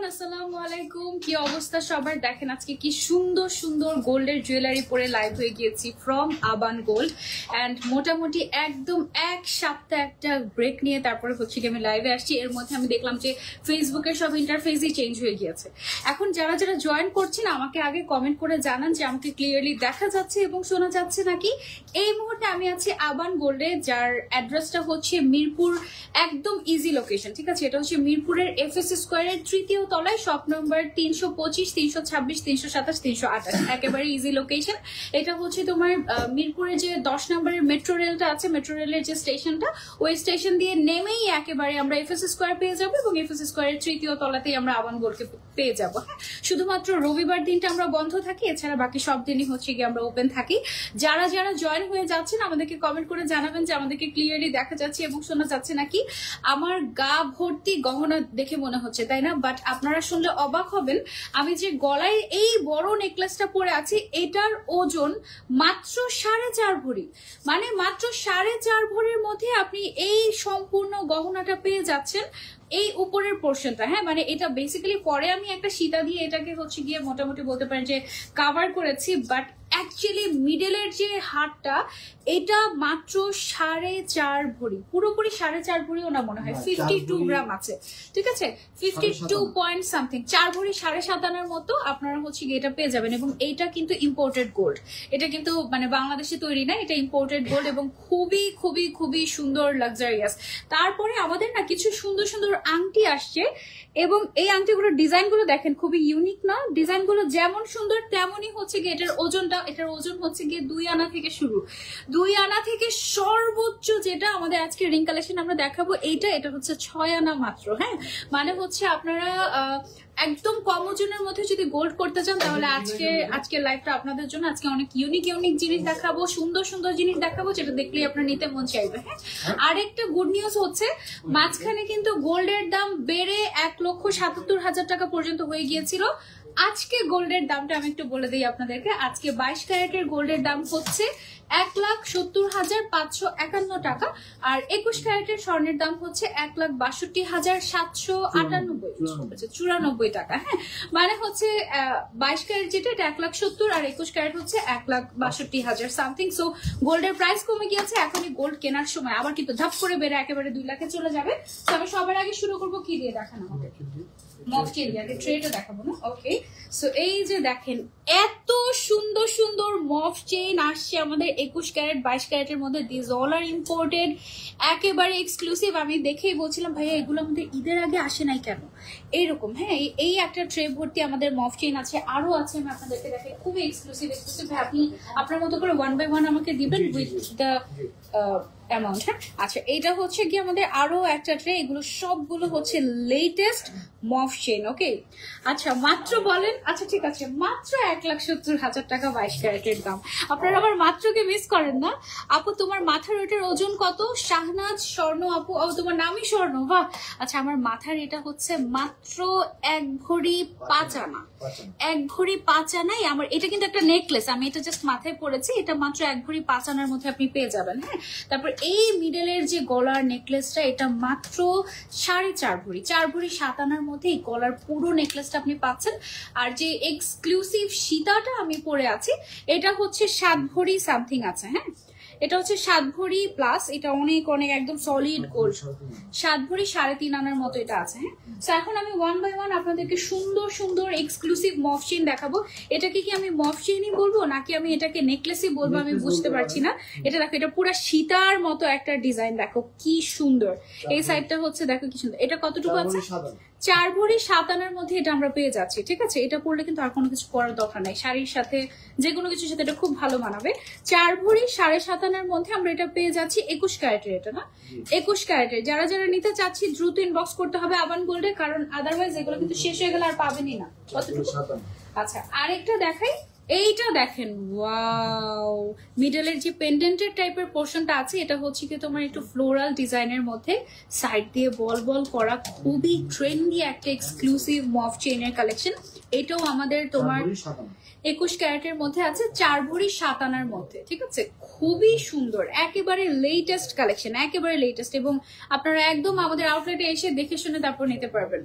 আসসালামু আলাইকুম। কি অবস্থা সবার? দেখেন আজকে কি সুন্দর সুন্দর গোল্ডের জুয়েলারি পরে লাইভ হয়ে গিয়েছি ফ্রম আবান গোল্ড। অ্যান্ড মোটামুটি একদম এক সপ্তাহ একটা ব্রেক নিয়ে তারপরে হচ্ছে কি আমি লাইভে আসছি। এর মধ্যে আমি দেখলাম যে ফেসবুকের সব ইন্টারফেসই চেঞ্জ হয়ে গিয়েছে। এখন যারা যারা জয়েন করছেন আমাকে আগে কমেন্ট করে জানান যে আমাকে ক্লিয়ারলি দেখা যাচ্ছে এবং শোনা যাচ্ছে নাকি। এই মুহূর্তে আমি আছি আবান গোল্ডে, যার অ্যাড্রেসটা হচ্ছে মিরপুর, একদম ইজি লোকেশন। ঠিক আছে, এটা হচ্ছে মিরপুরের এফএস স্কোয়ারের তৃতীয় তলায়, শপ নম্বর 325, 326, 327, 328, একেবারে ইজি লোকেশন। এটা হচ্ছে তোমার মিরপুরের যে 10 নম্বরের মেট্রো রেলটা আছে, মেট্রো রেলের যে স্টেশনটা, ওই স্টেশন দিয়ে নেমেই একেবারে আমরা এফএস স্কোয়ার পেয়ে যাবো এবং এফএস স্কোয়ারের তৃতীয় তলাতেই আমরা আবান গোল্ডকে পেয়ে যাবো। হ্যাঁ, শুধুমাত্র রবিবার দিনটা আমরা বন্ধ থাকি, এছাড়া বাকি সব দিনই হচ্ছে গিয়ে আমরা ওপেন থাকি। যারা যারা জয়েন হয়ে যাচ্ছেন আমাদেরকে কমেন্ট করে জানাবেন যে আমাদেরকে ক্লিয়ারলি দেখা যাচ্ছে এবং শোনা যাচ্ছে নাকি। আমার গা ভর্তি গহনা দেখে মনে হচ্ছে, তাই না? বাট আপনারা শুনলে অবাক হবেন, আমি যে গলায় এই বড় নেকলেসটা পরে আছি এটার ওজন মাত্র 4.5 ভরি। মানে মাত্র 4.5 ভরির মধ্যে আপনি এই সম্পূর্ণ গহনাটা পেয়ে যাচ্ছেন, এই উপরের পোর্শনটা। হ্যাঁ, মানে এটা বেসিক্যালি পরে আমি একটা সীতা দিয়ে এটাকে হচ্ছে গিয়ে মোটামুটি বলতে পারেন যে কাভার করেছি, বাট অ্যাকচুয়ালি মিডলের যে হারটা এটা মাত্র 4.5 ভরি, পুরোপুরি 4.5 ভরিও না, মনে হয় 52 গ্রাম আছে। ঠিক আছে, 52 পয়েন্ট সামথিং, 4 ভরি 7.5 আনার মতো আপনারা হচ্ছে গিয়ে এটা পেয়ে যাবেন। এবং এইটা কিন্তু ইম্পোর্টেড গোল্ড, এটা কিন্তু মানে বাংলাদেশে তৈরি না, এটা ইম্পোর্টেড গোল্ড এবং খুবই খুবই খুবই সুন্দর লাক্সারিয়াস। তারপরে আমাদের না কিছু সুন্দর সুন্দর আংটি আসছে এবং এই আংটিগুলোর ডিজাইনগুলো দেখেন খুবই ইউনিক না? ডিজাইনগুলো যেমন সুন্দর তেমনই হচ্ছে গিয়ে এটার ওজনটা, এটার ওজন হচ্ছে গিয়ে 2 আনা থেকে শুরু, 2 আনা থেকে সর্বোচ্চ যেটা আমাদের আজকে রিং কালেকশন আমরা দেখাবো এটা হচ্ছে 6 আনা মাত্র। হ্যাঁ, মানে হচ্ছে আপনারা একদম কম ওজনের মধ্যে যদি গোল্ড করতে চান তাহলে আজকের লাইভটা আপনাদের জন্য। আজকে অনেক ইউনিক জিনিস দেখাবো, সুন্দর সুন্দর জিনিস দেখাবো, যেটা দেখলেই আপনার নিতে মন চাইবে। হ্যাঁ, আরেকটা গুড নিউজ হচ্ছে মাঝখানে কিন্তু গোল্ডের দাম বেড়ে 1,77,000 টাকা পর্যন্ত হয়ে গিয়েছিল। আজকে গোল্ডের দামটা আমি একটু বলে দিই আপনাদেরকে। আজকে 22 ক্যারেটের গোল্ডের দাম হচ্ছে 1,70,551 টাকা, আর 21 ক্যারেটের স্বর্ণের দাম হচ্ছে 1,62,794 টাকা। হ্যাঁ, মানে হচ্ছে 22 ক্যারেট যেটা এটা 1,70,000 আর 21 ক্যারেট হচ্ছে 1,62,000 সামথিং। সো গোল্ডের প্রাইস কমে গিয়েছে, এখনই গোল্ড কেনার সময়। আবার কিন্তু ধাপ করে বেড়ে একেবারে 2 লাখে চলে যাবে। তো আমি সবার আগে শুরু করবো কি দিয়ে দেখানো হবে, মফ চেইন দিয়ে। আগে ট্রেটা দেখাবো না? ওকে, সো এই যে দেখেন এত সুন্দর সুন্দর মফ চেইন আসছে আমাদের 21 ক্যারেট 22 ক্যারেটের মধ্যে। দিস অল আর ইম্পোর্টেড, একেবারে এক্সক্লুসিভ। আমি দেখেই বলছিলাম ভাইয়া এগুলো আমাদের ঈদের আগে আসে নাই কেন এইরকম। হ্যাঁ, এই একটা ট্রে ভর্তি আমাদের মফ চেইন আছে, আরো আছে, আমি আপনাদেরকে দেখাই। খুবই এক্সক্লুসিভ। ভাই আপনি আপনার মতো করে 1 বাই 1 আমাকে দিবেন উইথ দ্য অ্যামাউন্ট। হ্যাঁ, আচ্ছা, এইটা হচ্ছে কি আমাদের আরো একটা ট্রে, এগুলো সবগুলো হচ্ছে লেটেস্ট মফ চেইন। ওকে, আচ্ছা মাত্র বলেন, আচ্ছা ঠিক আছে, মাত্র 1,70,000 টাকা 22 ক্যারেটের দাম। আপনারা আবার মাত্রকে মিস করেন না। আপু তোমার মাথার ওটার ওজন কত? শাহনাজ স্বর্ণ আপু, ও তোমার নামই স্বর্ণ, বাহ। আচ্ছা, আমার মাথার এটা হচ্ছে মাত্র 1 ভরি 5 আনা, 1 ভরি 5 আনাই আমার। এটা কিন্তু একটা নেকলেস, আমি এটা জাস্ট মাথায় পরেছি, এটা মাত্র 1 ভরি 5 আনার মধ্যে আপনি পেয়ে যাবেন। হ্যাঁ, তারপর এই মিডলের যে গলার নেকলেসটা এটা মাত্র 4.5 ভরি, 4 ভরি 7 আনার মধ্যে এই গলার পুরো নেকলেসটা আপনি পাচ্ছেন। আর যে এক্সক্লুসিভ সীতাটা আমি পরে আছি এটা হচ্ছে 7 ভরি সামথিং আছে। হ্যাঁ, এটা হচ্ছে 7 ভরি প্লাস, এটা অনেক অনেক একদম সলিড গোল্ড, 7 ভরি 3.5 আনার মতো এটা আছে। হ্যাঁ, তো এখন আমি 1 বাই 1 আপনাদেরকে সুন্দর সুন্দর এক্সক্লুসিভ মফ চেইন দেখাবো। এটাকে কি আমি মফ চেইনই বলবো নাকি আমি এটাকে নেকলেসই বলবো আমি বুঝতে পারছি না। এটা দেখো, এটা পুরো সীতার মতো একটা ডিজাইন, দেখো কি সুন্দর। এই সাইডটা হচ্ছে দেখো কি সুন্দর। এটা কতটুকু আছে? 4 ভরি 7 আনার মধ্যে এটা আমরা পেয়ে যাচ্ছি। ঠিক আছে, এটা পরলে কিন্তু আর কোনো কিছু পরার দরকার নাই, শাড়ির সাথে যে কোনো কিছুর সাথে এটা খুব ভালো মানাবে। 4 ভরি 7.5 আনার মধ্যে আমরা এটা পেয়ে যাচ্ছি 21 ক্যারেটের। এটা না 21 ক্যারেটের। যারা যারা নিতে চাচ্ছি দ্রুত ইনবক্স করতে হবে আবান গোল্ডে, কারণ আদারওয়াইজ এগুলো কিন্তু শেষ হয়ে গেলে আর পাবেনই না। কতটুকু? আচ্ছা, আরেকটা দেখাই। এইটা দেখেন, ওয়াও, মিডলের যে পেন্ডেন্টের টাইপের পোর্শনটা আছে এটা হচ্ছে কি তোমার একটু ফ্লোরাল ডিজাইনের মধ্যে সাইড দিয়ে বল বল করা, খুবই ট্রেন্ডি একটা এক্সক্লুসিভ মফ চেইনের কালেকশন। এটাও আমাদের তোমার 21 ক্যারেটের মধ্যে আছে, 4 ভরি 7 আনার মধ্যে। ঠিক আছে, খুবই সুন্দর, একেবারে লেটেস্ট কালেকশন, একেবারে লেটেস্ট। এবং আপনারা একদম আমাদের আউটলেটে এসে দেখে শুনে তারপর নিতে পারবেন।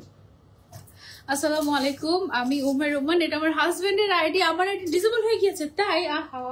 আসসালামু আলাইকুম, আমি উমের রহমান। এটা আমার হাজবেন্ডের আইডি, আমার আইডি ডিসেবল হয়ে গিয়েছে তাই। আহা,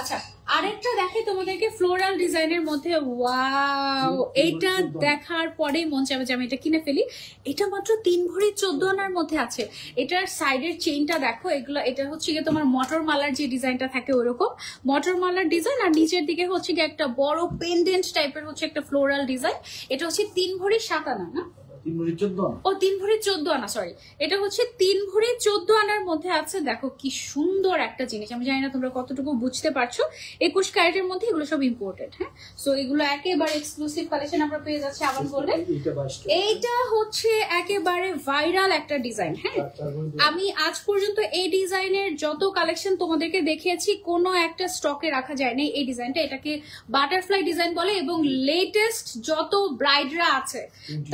আচ্ছা আরেকটা দেখে তোমাদেরকে ফ্লোরাল ডিজাইনের মধ্যে। ওয়াও, এটা দেখার পরেই মন চাবে যে আমি এটা কিনে ফেলি। এটা মাত্র 3 ভরি 14 আনার মধ্যে আছে। এটার সাইডের চেইনটা দেখো, এগুলো এটা হচ্ছে গিয়ে তোমার মটর মালার যে ডিজাইনটা থাকে ওরকম মটর মালার ডিজাইন, আর নিচের দিকে হচ্ছে গিয়ে একটা বড় পেন্ডেন্ট টাইপের হচ্ছে একটা ফ্লোরাল ডিজাইন। এটা হচ্ছে 3 ভরি 7 আনা না, 3 ভরি 14 ও 3 ভরি 14 আনা, সরি এটা হচ্ছে 3 ভরি 14 আনার মধ্যে আছে। দেখো কি সুন্দর একটা জিনিস, আমি জানি না তোমরা কতটুকু বুঝতে পারছো। 21 ক্যারেটের মধ্যে এগুলো সব ইম্পোর্টেড। হ্যাঁ, সো এগুলো একেবারে এক্সক্লুসিভ কালেকশন আমরা পেয়ে যাচ্ছি আবান গোল্ডে। এইটা হচ্ছে একেবারে ভাইরাল একটা ডিজাইন। হ্যাঁ, আমি আজ পর্যন্ত এই ডিজাইনের যত কালেকশন তোমাদেরকে দেখিয়েছি কোনো একটা স্টকে রাখা যায়নি এই ডিজাইনটা। এটাকে বাটারফ্লাই ডিজাইন বলে, এবং লেটেস্ট যত ব্রাইডরা আছে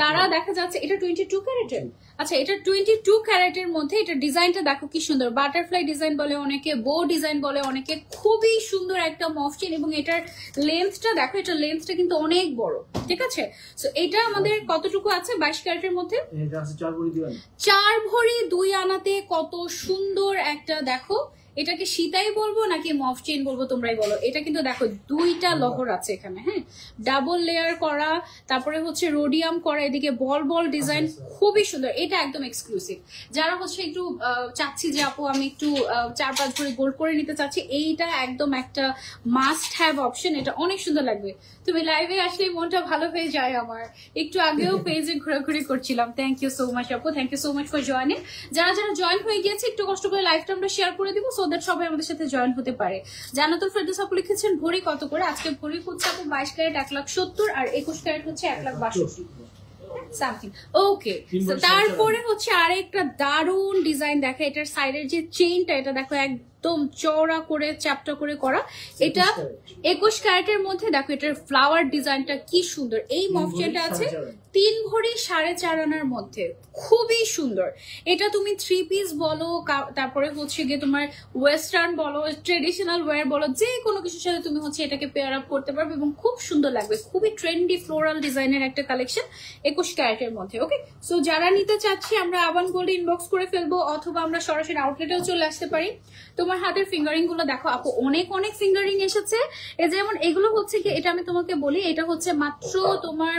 তারা দেখা যাচ্ছে এটা 22 ক্যারেটের। আচ্ছা, এটা 22 ক্যারেটের মধ্যে এটা ডিজাইনটা দেখো কি সুন্দর। বাটারফ্লাই ডিজাইন বলে অনেকে, বো ডিজাইন বলে অনেকে, খুবই সুন্দর একটা মফচিন। এবং এটার লেন্থটা দেখো, এটা লেন্থটা কিন্তু অনেক বড়, ঠিক আছে। সো এটা আমাদের কতটুকু আছে 22 ক্যারেটের মধ্যে? এটা আছে 4 ভরি 2 আনা। 4 ভরি 2 আনাতে কত সুন্দর একটা, দেখো এটাকে সীতাই বলবো নাকি মফ চেইন বলবো তোমরাই বলো। এটা কিন্তু দেখো দুইটা লহর আছে এখানে। হ্যাঁ, ডাবল লেয়ার করা, তারপরে হচ্ছে রোডিয়াম করা, এদিকে বল বল ডিজাইন, খুবই সুন্দর। এটা একদম এক্সক্লুসিভ। যারা হচ্ছে একটু চাচ্ছি যে আপু আমি একটু 4-5 ভরি গোল্ড করে নিতে চাচ্ছি, এইটা একদম একটা মাস্ট হ্যাভ অপশন। এটা অনেক সুন্দর লাগবে। তুমি লাইভে আসলে মনটা ভালো হয়ে যায় আমার। একটু আগেও পেজে ঘোরাঘুরি করছিলাম। থ্যাংক ইউ সো মাচ আপু, thank you so much for joining. যারা যারা জয়েন হয়ে গিয়েছে একটু কষ্ট করে লাইভটা আমরা শেয়ার করে দিব, সো দ্যাট সবাই আমাদের সাথে জয়েন হতে পারে। জান্নাতুল ফেরদৌস আপু লিখেছেন ভরি কত করে? আজকে ভরি হচ্ছে আপু 22 ক্যারেট 1,70,000, আর 21 ক্যারেট হচ্ছে 1,62,000 সামথিং। ওকে, তারপরে হচ্ছে আরেকটা দারুন ডিজাইন দেখা। এটার সাইডের যে চেইনটা এটা দেখো একদম চওড়া করে চ্যাপটা করে করা। এটা 21 ক্যারেটের মধ্যে দেখো এটার ফ্লাওয়ার ডিজাইনটা কি সুন্দর। এই মফ চেইনটা আছে 3 ভরি 4.5 আনার মধ্যে, খুবই সুন্দর। এটা তুমি 3 পিস বলো, তারপরে হচ্ছে গিয়ে তোমার ওয়েস্টার্ন বলো, ট্রেডিশনাল ওয়্যার বলো, যে কোনো কিছুর সাথে তুমি হচ্ছে এটাকে পেয়ার আপ করতে পারবে এবং খুব সুন্দর লাগবে। খুবই ট্রেন্ডি ফ্লোরাল ডিজাইনের একটা কালেকশন 21 ক্যারেটের মধ্যে। ওকে, সো যারা নিতে চাচ্ছি আমরা আবান গোল্ড ইনবক্স করে ফেলবো, অথবা আমরা সরাসরি আউটলেটেও চলে আসতে পারি। তোমার হাতের ফিঙ্গারিং গুলো দেখো আপু, অনেক অনেক ফিঙ্গারিং এসেছে। এই যেমন এগুলো হচ্ছে কি, এটা আমি তোমাকে বলি, এটা হচ্ছে মাত্র তোমার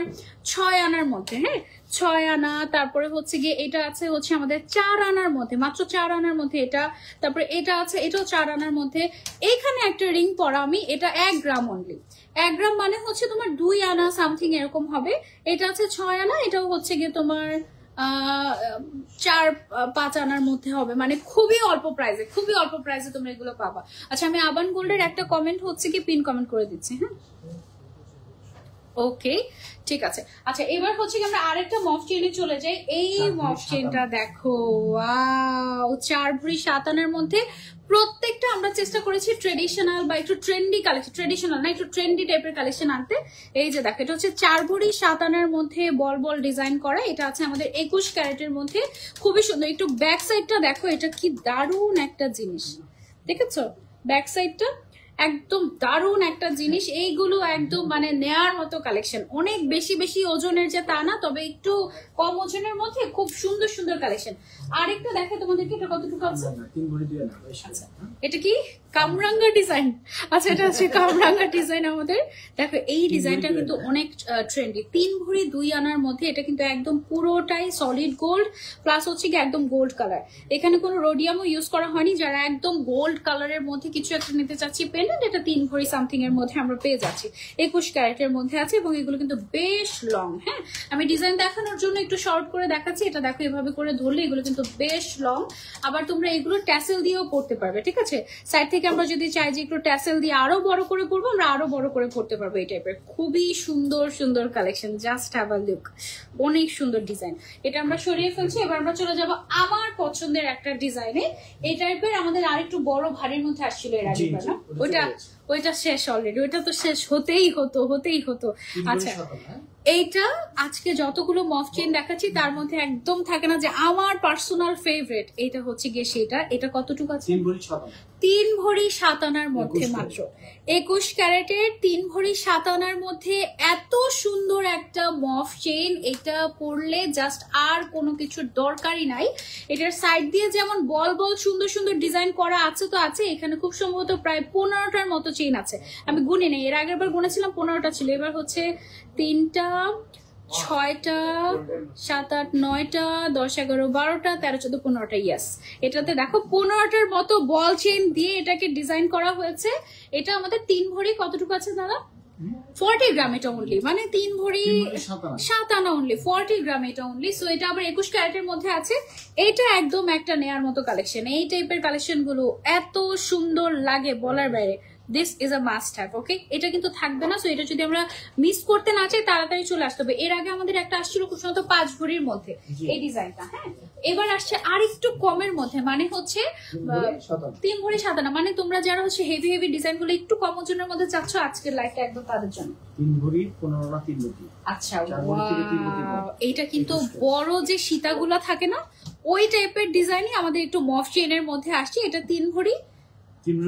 6 আনার মধ্যে। হ্যাঁ, 6 আনা। তারপরে হচ্ছে গিয়ে এটা আছে হচ্ছে আমাদের 4 আনার মধ্যে, মাত্র 4 আনার মধ্যে এটা। তারপরে এটা আছে, এটাও 4 আনার মধ্যে। এইখানে একটা রিং পরা আমি, এটা 1 গ্রাম অনলি। 1 গ্রাম মানে হচ্ছে তোমার 2 আনা সামথিং এরকম হবে। এটা আছে 6 আনা, এটাও হচ্ছে গিয়ে তোমার 4-5 আনার মধ্যে হবে। মানে খুবই অল্প প্রাইসে, খুবই অল্প প্রাইসে তোমরা এগুলো পাবা। আচ্ছা, আমি আবান গোল্ডের একটা কমেন্ট হচ্ছে কি পিন কমেন্ট করে দিচ্ছি। হ্যাঁ, ওকে ঠিক আছে। আচ্ছা, এবার হচ্ছে কি আমরা আরেকটা মফ চেইনে চলে যাই। এই মফ চেইনটা দেখো, ওয়াও, 4 ভরি 7 আনার মধ্যে। প্রত্যেকটা আমরা চেষ্টা করেছি ট্রেডিশনাল বা একটু ট্রেন্ডি কালেকশন, ট্রেডিশনাল না একটু ট্রেন্ডি টাইপের কালেকশন আনতে। এই যে দেখো, এটা হচ্ছে 4 ভরি 7 আনার মধ্যে বল বল ডিজাইন করা। এটা আছে আমাদের 21 ক্যারেটের মধ্যে, খুবই সুন্দর। একটু ব্যাক সাইডটা দেখো, এটা কি দারুণ একটা জিনিস, দেখেছো ব্যাক সাইডটা? একদম দারুণ একটা জিনিস। এইগুলো একদম মানে নেয়ার মতো কালেকশন। অনেক বেশি বেশি ওজনের যে তা না, তবে একটু কম ওজনের মধ্যে খুব সুন্দর সুন্দর কালেকশন। আরেকটা দেখে তোমাদেরকে, এটা কতটুকু আছে? 3 ভরি 2 আনা। আচ্ছা, এটা কি কামরাঙ্গা ডিজাইন? আচ্ছা, এটা হচ্ছে কামরাঙ্গা ডিজাইন আমাদের। দেখো এই ডিজাইনটা কিন্তু অনেক ট্রেন্ডি। 3 ভরি 2 আনার মধ্যে, এটা কিন্তু একদম পুরোটাই সলিড গোল্ড, প্লাস হচ্ছে কি একদম গোল্ড কালার। এখানে কোনো রোডিয়ামও ইউজ করা হয়নি। যারা একদম গোল্ড কালারের মধ্যে কিছু একটা নিতে চাচ্ছি পেন্ডেন্ট, এটা 3 ভরি সামথিং এর মধ্যে আমরা পেয়ে যাচ্ছি। 21 ক্যারেটের মধ্যে আছে, এবং এগুলো কিন্তু বেশ লং। হ্যাঁ, আমি ডিজাইন দেখানোর জন্য একটু শর্ট করে দেখাচ্ছি। এটা দেখো, এভাবে করে ধরলে এগুলো কিন্তু বেশ লং। আবার তোমরা এগুলো ট্যাসেল দিয়েও পড়তে পারবে, ঠিক আছে। সাইড থেকে আমরা যদি চাই যে একটু ট্যাসেল দিয়ে আরো বড় করে পড়বো, আমরা আরো বড় করে পড়তে পারবো। এই টাইপের খুবই সুন্দর সুন্দর collection, just have a look. অনেক সুন্দর ডিজাইন। এটা আমরা সরিয়ে ফেলছি। এবার আমরা চলে যাব আমার পছন্দের একটা ডিজাইনে। এই টাইপের আমাদের আরেকটু বড় ভারীর মধ্যে আসছিল এর আগে, না? ওইটা শেষ অলরেডি, ওইটা তো শেষ হতেই হতো। আচ্ছা এইটা আজকে যতগুলো মফ চেইন দেখাচ্ছি তার মধ্যে একদম থাকে না যে আমার পার্সোনাল ফেভারিট, এটা হচ্ছে গিয়ে সেটা। এটা কতটুকু আছে? 3 ভরি 7 আনার মধ্যে মাত্র 21 ক্যারেটের 3 ভরি 7 আনার মধ্যে এত সুন্দর একটা মফ চেইন। এটা পরলে জাস্ট আর কোনো কিছুর দরকারই নাই। এটার সাইড দিয়ে যেমন বল বল সুন্দর সুন্দর ডিজাইন করা আছে তো আছে, এখানে খুব সম্ভবত প্রায় 15টার মতো চেইন আছে। আমি গুনি নেই, এর আগের বার গুনেছিলাম 15টা ছিল, এবার হচ্ছে 3টা 6টা 7 8 9টা 10 11 12টা 13 14 15টা। ইয়েস, এটাতে দেখো 15টার মতো বল চেইন দিয়ে এটাকে ডিজাইন করা হয়েছে। এটা আমাদের 3 ভরি কতটুকু আছে দাদা? 40 গ্রাম এটা অনলি, মানে 3 ভরি 7 আনা অনলি, 40 গ্রাম এটা অনলি। সো এটা আবার 21 ক্যারেটের মধ্যে আছে। এটা একদম একটা নেয়ার মতো কালেকশন। এই টাইপের কালেকশন গুলো এত সুন্দর লাগে বলার বাইরে। This is a must have. Okay, এটা কিন্তু থাকবে না। সো এটা যদি আমরা মিস করতে না চাই তাড়াতাড়ি চলে আসতে হবে। এর আগে আমাদের একটা আসছিল খুব সম্ভবত 5 ভরির মধ্যে এই ডিজাইনটা। হ্যাঁ, এবার আসছে আর একটু কমের মধ্যে, মানে হচ্ছে 3 ভরি 7 আনা। মানে তোমরা যারা হচ্ছে হেভি হেভি ডিজাইন গুলো একটু কম ওজনের মধ্যে চাচ্ছ, আজকের লাইফটা একদম তাদের জন্য। 3 ভরি 15 আনা 3 রতি। আচ্ছা, এইটা কিন্তু বড় যে সীতাগুলা থাকে না, ওই টাইপের ডিজাইনই আমাদের একটু মফ চেইনের মধ্যে আসছে। এটা 3 ভরি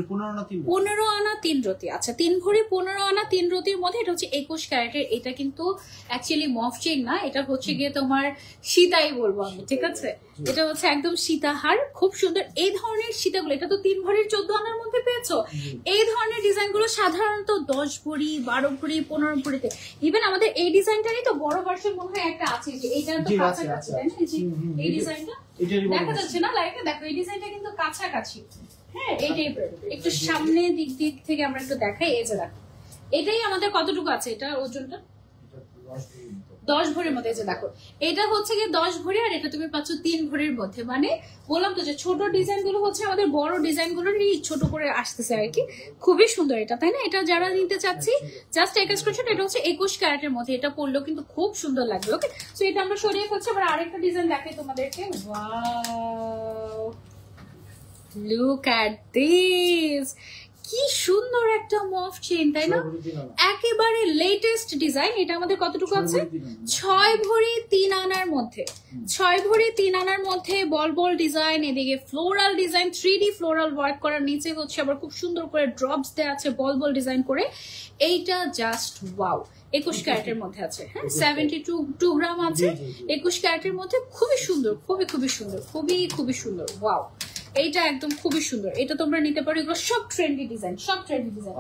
15 আনা 3 রতি। আচ্ছা, 3 ভরি 15 আনা 3 রতির মধ্যে এটা হচ্ছে 21 ক্যারেটের। এটা কিন্তু অ্যাকচুয়ালি মফ চেইন না, এটা হচ্ছে গিয়ে তোমার সীতাই বলবো আমি, ঠিক আছে? এটা হচ্ছে একদম সীতাহার, খুব সুন্দর। এই ধরনের সীতাগুলো, এটা তো 3 ভরির 14 আনার মধ্যে পেয়েছো। এই ধরনের ডিজাইন গুলো সাধারণত 10 ভরি 12 ভরি 15 ভরিতে। ইভেন আমাদের এই ডিজাইনটারই তো বড় ভার্সন মনে হয় একটা আছে, যে এইটার তো কাছাকাছি, তাই না? এই ডিজাইনটা দেখা যাচ্ছে না লাইভে, দেখো এই ডিজাইনটা কিন্তু কাছাকাছি। হ্যাঁ, এই টাইপের একটু সামনে দিক থেকে আমরা একটু দেখাই। এই যে দেখো, এটাই আমাদের কতটুকু আছে? এটা ওজনটা 10 ভরির মধ্যে। এই যে দেখো, এটা হচ্ছে গিয়ে 10 ভরি, আর এটা তুমি পাচ্ছ 3 ভরির মধ্যে। মানে বললাম তো যে ছোট ডিজাইন গুলো হচ্ছে আমাদের বড় ডিজাইন গুলোরই ছোট করে আসতেছে আর কি। খুবই সুন্দর এটা, তাই না? এটা যারা নিতে চাচ্ছি জাস্ট এক স্ক্রিনশট। এটা হচ্ছে 21 ক্যারেটের মধ্যে, এটা পরলেও কিন্তু খুব সুন্দর লাগবে। ওকে, সো এটা আমরা সরিয়ে ফেলছি। আবার আরেকটা ডিজাইন দেখাই তোমাদেরকে। ওয়াও, লুক এট দিস, কি সুন্দর একটা মফ চেইন, তাই না? একেবারে লেটেস্ট ডিজাইন। এটা আমাদের কতটুকু আছে? 6 ভরি 3 আনার মধ্যে। 6 ভরি 3 আনার মধ্যে বল বল ডিজাইন, এদিকে floral design, 3D floral work করার, নিচে হচ্ছে আবার খুব সুন্দর করে ড্রপস দেওয়া আছে বল বল ডিজাইন করে। এইটা জাস্ট ওয়াও। 21 ক্যারেটের মধ্যে আছে। হ্যাঁ, 72 গ্রাম আছে 21 ক্যারেটের মধ্যে। খুবই সুন্দর, খুবই সুন্দর, খুবই সুন্দর। ওয়াও, এইটা একদম খুবই সুন্দর। এটা তোমরা নিতে পারো। এগুলো সব ট্রেন্ডি ডিজাইন, সব ট্রেন্ডি ডিজাইন।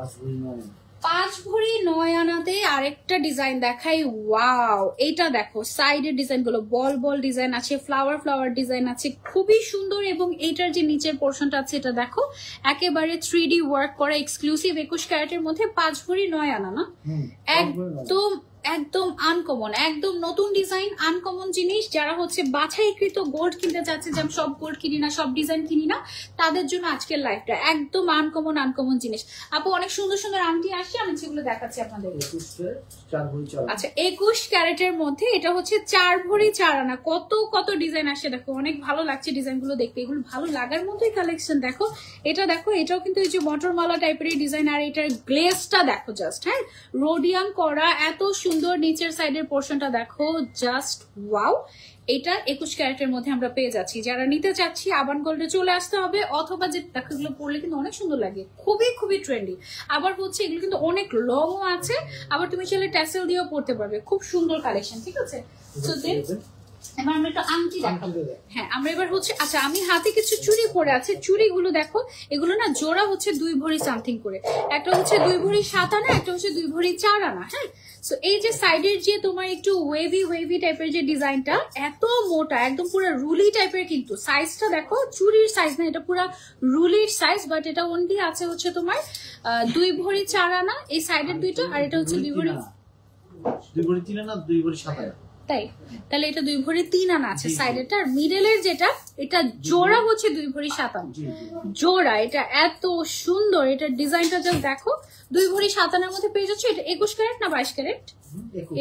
5 ভরি 9 আনাতে আরেকটা ডিজাইন দেখাই। ওয়াও, এইটা দেখো, সাইডের ডিজাইন গুলো বল বল ডিজাইন আছে, ফ্লাওয়ার ডিজাইন আছে, খুবই সুন্দর। এবং এইটার যে নিচের পোর্শনটা আছে এটা দেখো, একেবারে 3D ওয়ার্ক করা, এক্সক্লুসিভ 21 ক্যারেটের মধ্যে 5 ভরি 9 আনা না, একদম আনকমন, একদম নতুন ডিজাইন, আনকমন জিনিস। যারা হচ্ছে বাছাইকৃত গোল্ড কিনতে চাচ্ছে, যে আমি সব গোল্ড কিনি না, সব ডিজাইন কিনি না, তাদের জন্য আজকের লাইফটা একদম আনকমন জিনিস। আপু অনেক সুন্দর সুন্দর আংটি আসছে, আমি সেগুলো দেখাচ্ছি আপনাদের। আচ্ছা, 21 ক্যারেটের মধ্যে এটা হচ্ছে 4 ভরি 4 আনা। কত ডিজাইন আসছে দেখো, অনেক ভালো লাগছে ডিজাইন গুলো দেখতে। এগুলো ভালো লাগার মতোই কালেকশন। দেখো এটা দেখো, এটাও কিন্তু এই যে মটরমালা টাইপের ডিজাইন। আর এটার গ্লেজটা দেখো জাস্ট, হ্যাঁ, রোডিয়াম করা, এত সুন্দর। নিচের সাইডের পোর্শনটা দেখো, জাস্ট ওয়াও। এটা 21 ক্যারেটের মধ্যে আমরা পেয়ে যাচ্ছি। যারা নিতে চাচ্ছি আবান গোল্ডে চলে আসতে হবে, অথবা যে দেখো এগুলো পরলে কিন্তু অনেক সুন্দর লাগে, খুবই ট্রেন্ডি। আবার হচ্ছে এগুলো কিন্তু অনেক লংও আছে, আবার তুমি চাইলে ট্যাসেল দিয়েও পরতে পারবে। খুব সুন্দর কালেকশন, ঠিক আছে? সো দেন এবার আমরা একটা আংটি দেখাবো। হ্যাঁ, আমরা এবার হচ্ছে, আচ্ছা আমি হাতে কিছু চুড়ি পরে আছে। চুড়িগুলো দেখো, এগুলো না জোড়া হচ্ছে 2 ভরি সামথিং করে। একটা হচ্ছে 2 ভরি 7 আনা, একটা হচ্ছে 2 ভরি 4 আনা। হ্যাঁ, সো এই যে সাইডের যে তোমার একটু ওয়েভি টাইপের যে ডিজাইনটা, এত মোটা, একদম পুরো রুলি টাইপের। কিন্তু সাইজটা দেখো, চুড়ির সাইজ না, এটা পুরো রুলির সাইজ। বাট এটা অনলি আছে হচ্ছে তোমার 2 ভরি 4 আনা এই সাইডের দুইটা, আর এটা হচ্ছে 2 ভরি 3 আনা 2 ভরি 7 আনা। তাই, তাহলে এটা 2 ভরি 3 আনা আছে সাইডেরটা। আর মিডলের যেটা, এটা জোড়া হচ্ছে 2 ভরি 7 আনা জোড়া। এটা এত সুন্দর, এটা ডিজাইনটা জাস্ট দেখো। 2 ভরি 7 আনার মধ্যে পেয়ে যাচ্ছে। এটা 21 ক্যারেট না 22 ক্যারেট?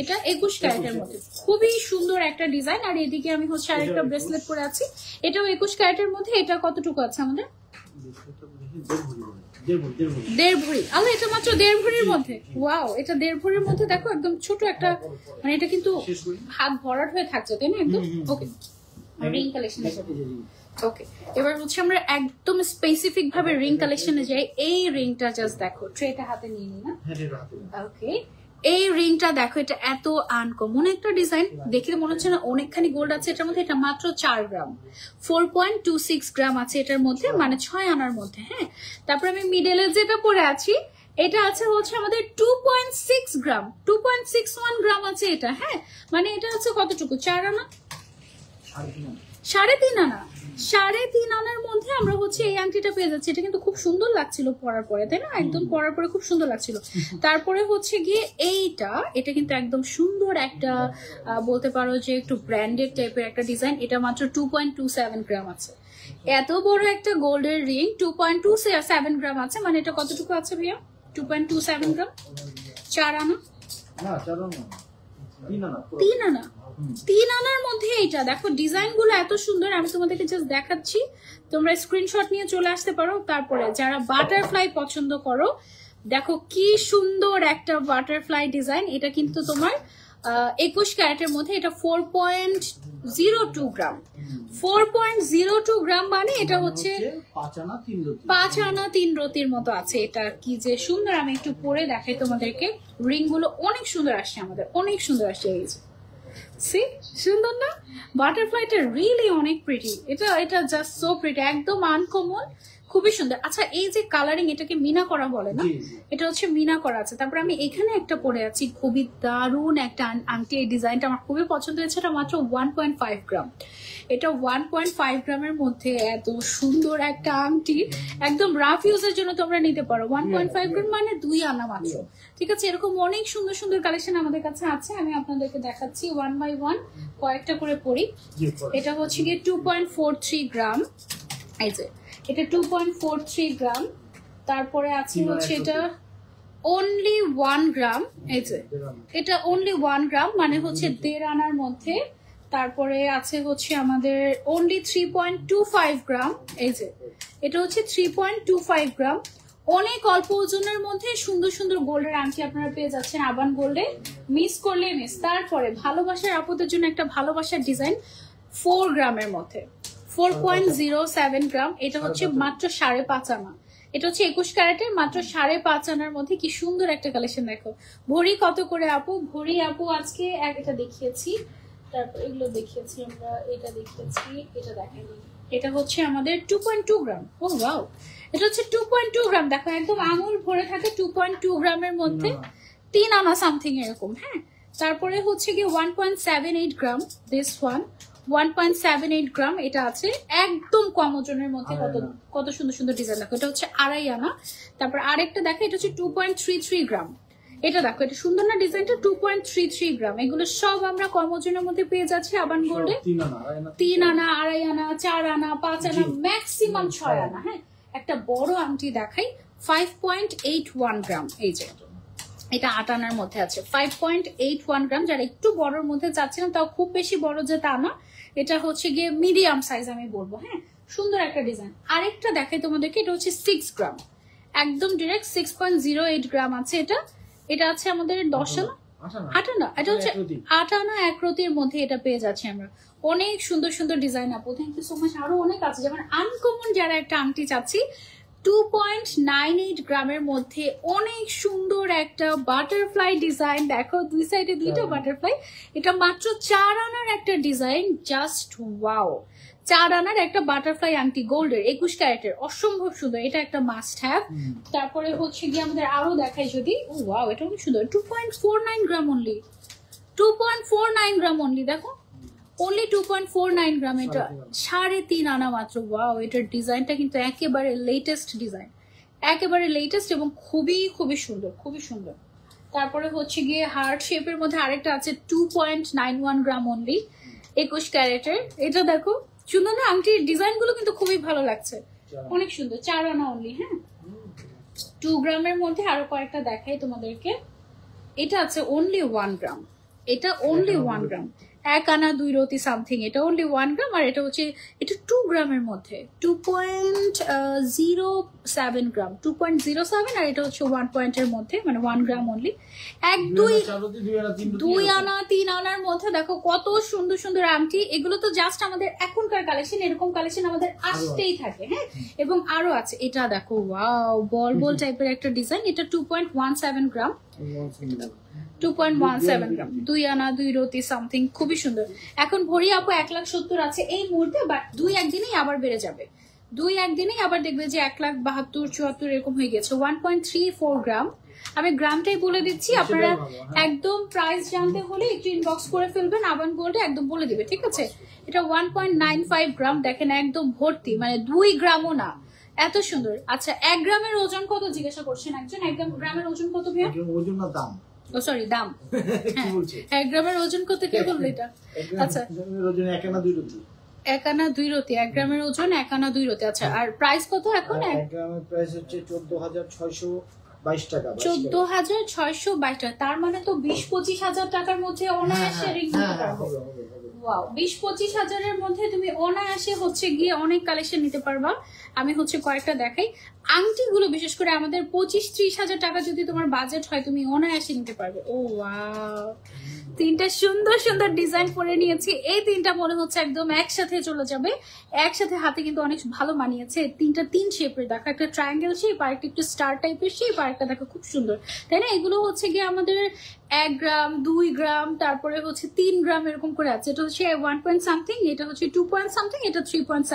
এটা 21 ক্যারেটের মধ্যে, খুবই সুন্দর একটা ডিজাইন। আর এদিকে আমি হচ্ছে আরেকটা ব্রেসলেট পরে আছি, এটাও 21 ক্যারেটের মধ্যে। এটা কতটুকু আছে আমাদের? দেড় ভরি। আল্লাহ, এটা মাত্র দেড় ভরির মধ্যে। ওয়াও, এটা দেড় ভরির মধ্যে দেখো, একদম ছোট একটা, মানে এটা কিন্তু হাত ভরাট হয়ে থাকছে, তাই না? একদম ওকে। Ring collection. ওকে, এবার হচ্ছে আমরা একদম স্পেসিফিক ভাবে রিং কালেকশনে যাই। এই রিংটা জাস্ট দেখো, ট্রেটা হাতে নিয়ে নি না? ওকে, এই রিংটা দেখো, এটা এত আনকমন একটা ডিজাইন, দেখে মনে হচ্ছে না অনেকখানি গোল্ড আছে এটার মধ্যে। এটা মাত্র 4 গ্রাম, 4.26 গ্রাম আছে এটার মধ্যে, মানে 6 আনার মধ্যে। হ্যাঁ, তারপর আমি মিডলে যেটা পরে আছি, এটা আছে হচ্ছে আমাদের 2.6 গ্রাম, 2.61 গ্রাম আছে এটা। হ্যাঁ, মানে এটা হচ্ছে কতটুকু, 4 আনা, 3.5 আনা, 3.5 আনার মধ্যে আমরা হচ্ছে এই আংটিটা পেয়ে যাচ্ছি। এটা কিন্তু খুব সুন্দর লাগছিল পরার পরে, তাই না? একদম পরার পরে খুব সুন্দর লাগছিল। তারপরে হচ্ছে গিয়ে এটা কিন্তু একদম সুন্দর একটা, বলতে পারো যে একটু ব্র্যান্ডেড টাইপের একটা ডিজাইন। এটা মাত্র 2.27 গ্রাম আছে। এত বড় একটা গোল্ডের রিং 2.27 গ্রাম আছে, মানে এটা কতটুকু আছে ভাইয়া? 2.27 গ্রাম, 4 আনা, 3 আনা, 3 আনার মধ্যে। এইটা দেখো, ডিজাইন গুলো এত সুন্দর, আমি তোমাদেরকে জাস্ট দেখাচ্ছি, তোমরা স্ক্রিনশট নিয়ে চলে আসতে পারো। তারপরে যারা বাটারফ্লাই পছন্দ করো, দেখো কি সুন্দর একটা বাটারফ্লাই ডিজাইন। এটা কিন্তু তোমার 21 ক্যারেটের মধ্যে। এটা 4.02 গ্রাম, 4.02 গ্রাম, মানে এটা হচ্ছে 5 আনা 3 রতির মতো আছে। এটা কি যে সুন্দর, আমি একটু পরে দেখাই তোমাদেরকে। রিং গুলো অনেক সুন্দর আসছে আমাদের, অনেক সুন্দর আসছে। এই যে সি, সুন্দর না? বাটারফ্লাইটা রিয়েলি অনেক প্রিটি। এটা জাস্ট সো প্রিটি, একদম আনকমন, খুবই সুন্দর। আচ্ছা, এই যে কালারিং, এটাকে মিনা করা বলে না? এটা হচ্ছে মিনা করা আছে। তারপর আমি এখানে একটা পরে আছি, খুবই দারুণ একটা আংটি। এই ডিজাইনটা আমার খুবই পছন্দ হয়েছে। এটা মাত্র 1.5 গ্রাম। এটা 1.5 গ্রামের মধ্যে এত সুন্দর একটা আংটি, একদম রাফ ইউজের জন্য তোমরা নিতে পারো। 1.5 গ্রাম মানে 2 আনা মাত্র। ঠিক আছে, এরকম অনেক সুন্দর সুন্দর কালেকশন আমাদের কাছে আছে। আমি আপনাদেরকে দেখাচ্ছি 1 বাই 1 কয়েকটা করে পরি। এটা হচ্ছে গিয়ে 2.43 গ্রাম। এই যে এটা 2.43 গ্রাম। তারপরে আছে হচ্ছে এটা অনলি 1 গ্রাম। এই যে এটা অনলি 1 গ্রাম, মানে হচ্ছে 1.5 আনার মধ্যে। তারপরে আছে হচ্ছে আমাদের অনলি 3.25 গ্রাম। এই যে এটা হচ্ছে 3.25 গ্রাম। অনেক অল্প ওজনের মধ্যে সুন্দর সুন্দর গোল্ডের আংটি আপনারা পেয়ে যাচ্ছেন আবান গোল্ডে, মিস করলে মিস। তারপরে ভালোবাসার আপুদের জন্য একটা ভালোবাসার ডিজাইন 4 গ্রামের মধ্যে, 4.07 গ্রাম। এটা হচ্ছে মাত্র 5.5 আনা। এটা হচ্ছে 21 ক্যারেটের, মাত্র 5.5 আনার মধ্যে। কি সুন্দর একটা কালেকশন দেখো। ভরি কত করে আপু? ভরি আপু আজকে এটা দেখিয়েছি, তারপর এগুলো দেখিয়েছি আমরা, এটা দেখিয়েছি, এটা দেখাইনি। এটা হচ্ছে আমাদের 2.2 গ্রাম। ও ওয়াও, এটা হচ্ছে 2.2 গ্রাম। দেখো একদম আঙুল ভরে থাকে। 2.2 গ্রামের মধ্যে 3 আনা সামথিং এরকম। হ্যাঁ, তারপরে হচ্ছে কি 1.78 গ্রাম, দিস ওয়ান 1.78 গ্রাম। এটা আছে একদম কম ওজনের মধ্যে। কত সুন্দর সুন্দর ডিজাইন দেখো। এটা হচ্ছে 2.5 আনা। তারপর আরেকটা দেখো, এটা হচ্ছে 2.33 গ্রাম। এটা দেখো, এটা সুন্দর না ডিজাইনটা? 2.33 গ্রাম। এগুলো সব আমরা কম ওজনের মধ্যে পেয়ে যাচ্ছি আবান গোল্ডে। 3 আনা, 2.5 আনা, 4 আনা, 5 আনা, ম্যাক্সিমাম 6 আনা। হ্যাঁ, একটা বড় আংটি দেখাই, 5.81 গ্রাম। এই যে এটা 8 আনার মধ্যে আছে, 5.81 গ্রাম। যারা একটু বড়র মধ্যে চাচ্ছিলাম, তাও খুব বেশি বড় যে তা না, এটা হচ্ছে গিয়ে মিডিয়াম সাইজ আমি বলবো। হ্যাঁ, সুন্দর একটা ডিজাইন। আরেকটা দেখাই তোমাদেরকে, এটা হচ্ছে 6 গ্রাম, একদম ডিরেক্ট 6.08 গ্রাম আছে। এটা আছে আমাদের 10 আনা, 8 আনা। এটা হচ্ছে 8 আনা 1 রতির মধ্যে এটা পেয়ে যাচ্ছি আমরা। অনেক সুন্দর সুন্দর ডিজাইন আপু, থ্যাংক ইউ সো মাচ। আরো অনেক আছে, যেমন আনকমন যারা একটা আংটি চাচ্ছি 2.98 গ্রামের মধ্যে অনেক সুন্দর একটা বাটারফ্লাই ডিজাইন। দেখো দুই সাইডে 2টা বাটারফ্লাই। এটা মাত্র 4 আনার একটা ডিজাইন, জাস্ট ওয়াও। 4 আনার একটা বাটারফ্লাই আংটি গোল্ডের, 21 ক্যারেটের, অসম্ভব সুন্দর। এটা একটা মাস্ট হ্যাভ। তারপরে হচ্ছে গিয়ে আমাদের আরো দেখাই যদি, ও ওয়াও, এটা অনেক সুন্দর। 2.49 গ্রাম অনলি, 2.49 গ্রাম অনলি। দেখো অনলি 2.49 গ্রাম। এটা 3.5 আনা মাত্র। ওয়াও, এটার ডিজাইনটা কিন্তু একেবারে লেটেস্ট ডিজাইন, একেবারে লেটেস্ট এবং খুবই খুবই সুন্দর, খুবই সুন্দর। তারপরে হচ্ছে গিয়ে হার্ট শেপের মধ্যে আরেকটা আছে 2.91 গ্রাম অনলি, 21 ক্যারেটের। এটা দেখো সুন্দর না? আংটির ডিজাইন গুলো কিন্তু খুবই ভালো লাগছে, অনেক সুন্দর। 4 আনা অনলি। হ্যাঁ, 2 গ্রামের মধ্যে আরো কয়েকটা দেখাই তোমাদেরকে। এটা আছে অনলি 1 গ্রাম, এটা অনলি 1 গ্রাম। 1 আনা 2 রতি সামথিং। এটা অনলি 1 গ্রাম, আর এটা হচ্ছে এটা 2 গ্রামের মধ্যে 2.07 গ্রাম, 2.07, আর এটা হচ্ছে 1 পয়েন্টের মধ্যে, মানে 1 গ্রাম অনলি। 1 2 2 আনা 3 আনার মধ্যে দেখো কত সুন্দর সুন্দর আংটি। এগুলো তো জাস্ট আমাদের এখনকার কালেকশন, এরকম কালেকশন আমাদের আসতেই থাকে। হ্যাঁ, এবং আরো আছে। এটা দেখো, ওয়াও, বল বল টাইপের একটা ডিজাইন। এটা 2.17 গ্রাম, 2.17 গ্রাম, 2 আনা 2 রতি সামথিং, খুবই সুন্দর। এখন ভরি আপু 1,70,000 আছে এই মুহূর্তে, বাট 2-1 দিনেই আবার বেড়ে যাবে। 2-1 দিনেই আবার দেখবে যে 1,72,000-74 এরকম হয়ে গেছে। 1.34 গ্রাম। আমি গ্রামটাই বলে দিচ্ছি, আপনারা একদম প্রাইস জানতে হলে একটু ইনবক্স করে ফেলবেন, আবান গোল্ডে একদম বলে দিবে, ঠিক আছে? এটা 1.95 গ্রাম, দেখেন একদম ভর্তি, মানে 2 গ্রামও না, এত সুন্দর। আচ্ছা, 1 গ্রামের ওজন কত জিজ্ঞাসা করছেন একজন? 1 গ্রামের ওজন কত ভাইয়া? ওজন না দাম? ও সরি, দাম। 1 গ্রামের ওজন কত, কে বললো এটা? আচ্ছা, 1 আনা 2 রতি। 1 আনা 2 রতি, 1 গ্রামের ওজন 1 আনা 2 রতি। আচ্ছা, আর প্রাইস কত এখন? 1 গ্রামের প্রাইস হচ্ছে 14,622 টাকা। 14,622 টাকা। তার মানে তো 20-25 হাজার টাকার মধ্যে অনায়াসে রিং নিতে পারবো। ওয়াও, 20-25 হাজারের মধ্যে তুমি অনায়াসে হচ্ছে গিয়ে অনেক কালেকশন নিতে পারবা। আমি হচ্ছে কয়েকটা দেখাই। আংটিগুলো বিশেষ করে আমাদের 25-30 হাজার টাকা যদি তোমার বাজেট হয়, তুমি অনায়াসে নিতে পারবে। ও ওয়াও, 3টা সুন্দর সুন্দর ডিজাইন পরে নিয়েছি। এই 3টা মনে হচ্ছে একদম একসাথে চলে যাবে, একসাথে হাতে কিন্তু অনেক ভালো মানিয়েছে। 3টা 3 শেপের, দেখো, একটা ট্রায়াঙ্গেল শেপ, আর একটা একটু স্টার টাইপের শেপ, আর একটা দেখো খুব সুন্দর, তাই না? এগুলো হচ্ছে গিয়ে আমাদের 1 গ্রাম, 2 গ্রাম, তারপরে হচ্ছে 3 গ্রাম এরকম করে আছে। এটা হচ্ছে 1 পয়েন্ট সামথিং, এটা হচ্ছে 2 পয়েন্ট সামথিং, এটা 3 পয়েন্ট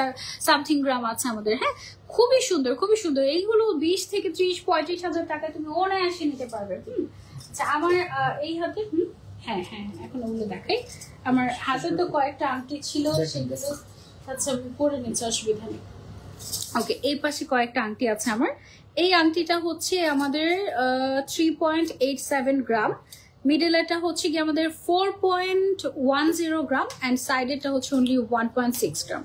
সামথিং গ্রাম আছে আমাদের। হ্যাঁ, খুবই সুন্দর, খুবই সুন্দর। এইগুলো 20 থেকে 30-35 হাজার টাকায় তুমি অনায়াসে নিতে পারবে। আচ্ছা, আমার এই হাতে হ্যাঁ হ্যাঁ এখন ওগুলো দেখাই। আমার হাতে তো কয়েকটা আংটি ছিল, সেগুলো আচ্ছা আমি পরে নিচ্ছি, অসুবিধা নেই। ওকে, এই পাশে কয়েকটা আংটি আছে আমার। এই আংটিটা হচ্ছে আমাদের 3.87 গ্রাম, মিডলেটা হচ্ছে কি আমাদের 4.10 গ্রাম, অ্যান্ড সাইডেরটা হচ্ছে অনলি 1.6 গ্রাম।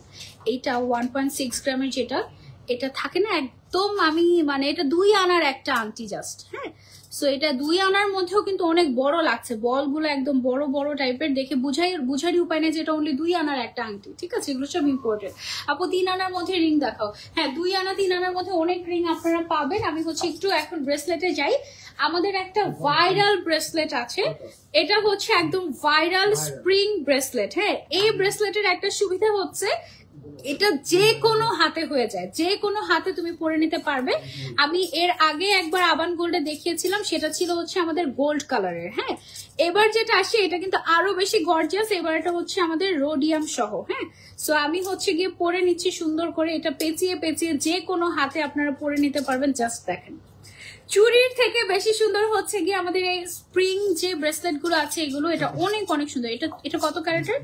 এইটা 1.6 গ্রামের যেটা, এটা থাকে না একদম, আমি মানে এটা 2 আনার একটা আংটি জাস্ট। হ্যাঁ, সো এটা 2 আনার মধ্যেও কিন্তু অনেক বড় লাগছে, বলগুলো একদম বড় বড় টাইপের, দেখে বুঝারই উপায় নেই যে এটা অনলি 2 আনার একটা আংটি, ঠিক আছে? এগুলো সব ইম্পর্টেন্ট। আপু 3 আনার মধ্যে রিং দেখাও। হ্যাঁ, 2 আনা 3 আনার মধ্যে অনেক রিং আপনারা পাবেন। আমি হচ্ছে একটু এখন ব্রেসলেটে যাই। আমাদের একটা ভাইরাল ব্রেসলেট আছে, এটা হচ্ছে একদম ভাইরাল স্প্রিং ব্রেসলেট। হ্যাঁ, এই ব্রেসলেটের একটা সুবিধা হচ্ছে এটা যে কোনো হাতে হয়ে যায়, যে কোনো হাতে তুমি পরে নিতে পারবে। আমি এর আগে একবার আবান গোল্ডে দেখিয়েছিলাম, সেটা ছিল হচ্ছে আমাদের গোল্ড কালারের। হ্যাঁ, এবার যেটা আসে এটা কিন্তু আরো বেশি গর্জিয়াস। এবার এটা হচ্ছে আমাদের রোডিয়াম সহ। হ্যাঁ, সো আমি হচ্ছে গিয়ে পরে নিচ্ছি সুন্দর করে, এটা পেঁচিয়ে পেঁচিয়ে যে কোনো হাতে আপনারা পরে নিতে পারবেন। জাস্ট দেখেন, চুরির থেকে বেশি সুন্দর হচ্ছে গিয়ে আমাদের এই স্প্রিং যে ব্রেসলেট গুলো আছে এগুলো, এটা অনেক অনেক সুন্দর। এটা কত ক্যারেটের?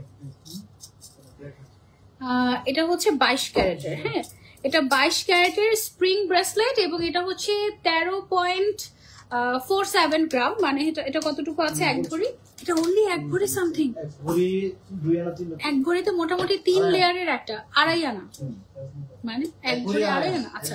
এটা হচ্ছে 22 ক্যারেটের। হ্যাঁ, এটা 22 ক্যারেটের স্প্রিং ব্রেসলেট, এবং এটা হচ্ছে 13.47 গ্রাম, মানে এটা কতটুকু আছে? 1 ভরি। এটা অনলি 1 ভরি সামথিং, 1 ভরিতে মোটামুটি 3 লেয়ারের একটা 2.5 আনা, মানে 1 ভরি 2.5 আনা। আচ্ছা,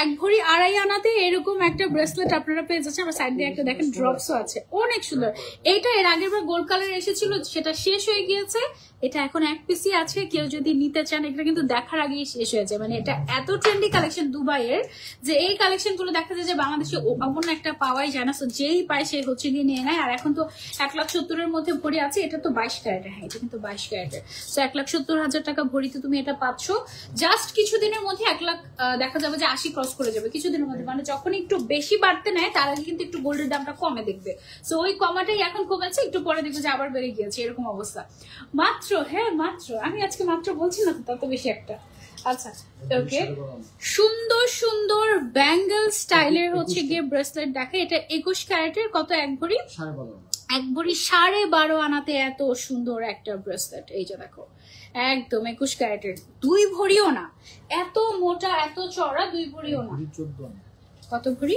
1 ভরি 2.5 আনাতে এরকম একটা ব্রেসলেট আপনারা পেয়ে যাচ্ছেন। আমার সাইড দিয়ে একটা দেখেন ড্রপসও আছে, অনেক সুন্দর। এইটা এর আগের বার গোল্ড কালার এসেছিল, সেটা শেষ হয়ে গিয়েছে। এটা এখন 1 পিসই আছে, কেউ যদি নিতে চান। এটা কিন্তু দেখার আগেই শেষ হয়ে যায়, মানে এটা এত ট্রেন্ডি কালেকশন দুবাইয়ের, যে এই কালেকশন গুলো দেখা যায় যে বাংলাদেশে অমন একটা পাওয়াই যায় না। তো যেই পায় সে হচ্ছে গিয়ে নিয়ে নেয়। আর এখন তো 1,70,000 মধ্যে ভরি আছে। এটা তো 22 ক্যারেটের। হ্যাঁ, এটা কিন্তু 22 ক্যারেটের। সো 1,70,000 টাকা ভরিতে তুমি এটা পাচ্ছ। জাস্ট কিছুদিনের মধ্যে 1 লাখ দেখা যাবে যে 80 ক্রস করে যাবে কিছুদিনের মধ্যে। মানে যখন একটু বেশি বাড়তে নেয় তার আগে কিন্তু একটু গোল্ডের দামটা কমে দেখবে। সো ওই কমাটাই এখন কমেছে, একটু পরে দেখবে যে আবার বেড়ে গিয়েছে, এরকম অবস্থা। মাত্র, হ্যাঁ মাত্র, আমি আজকে মাত্র বলছি না তত বেশি একটা। আচ্ছা, ওকে, সুন্দর সুন্দর ব্যাঙ্গেল স্টাইলের হচ্ছে গিয়ে ব্রেসলেট দেখে। এটা 21 ক্যারেটের, কত? 1 ভরি 1 ভরি 12.5 আনাতে এত সুন্দর একটা ব্রেসলেট। এই যে দেখো, একদম 21 ক্যারেটের, 2 ভরিও না, এত মোটা এত চড়া, 2 ভরিও না। কত ভরি?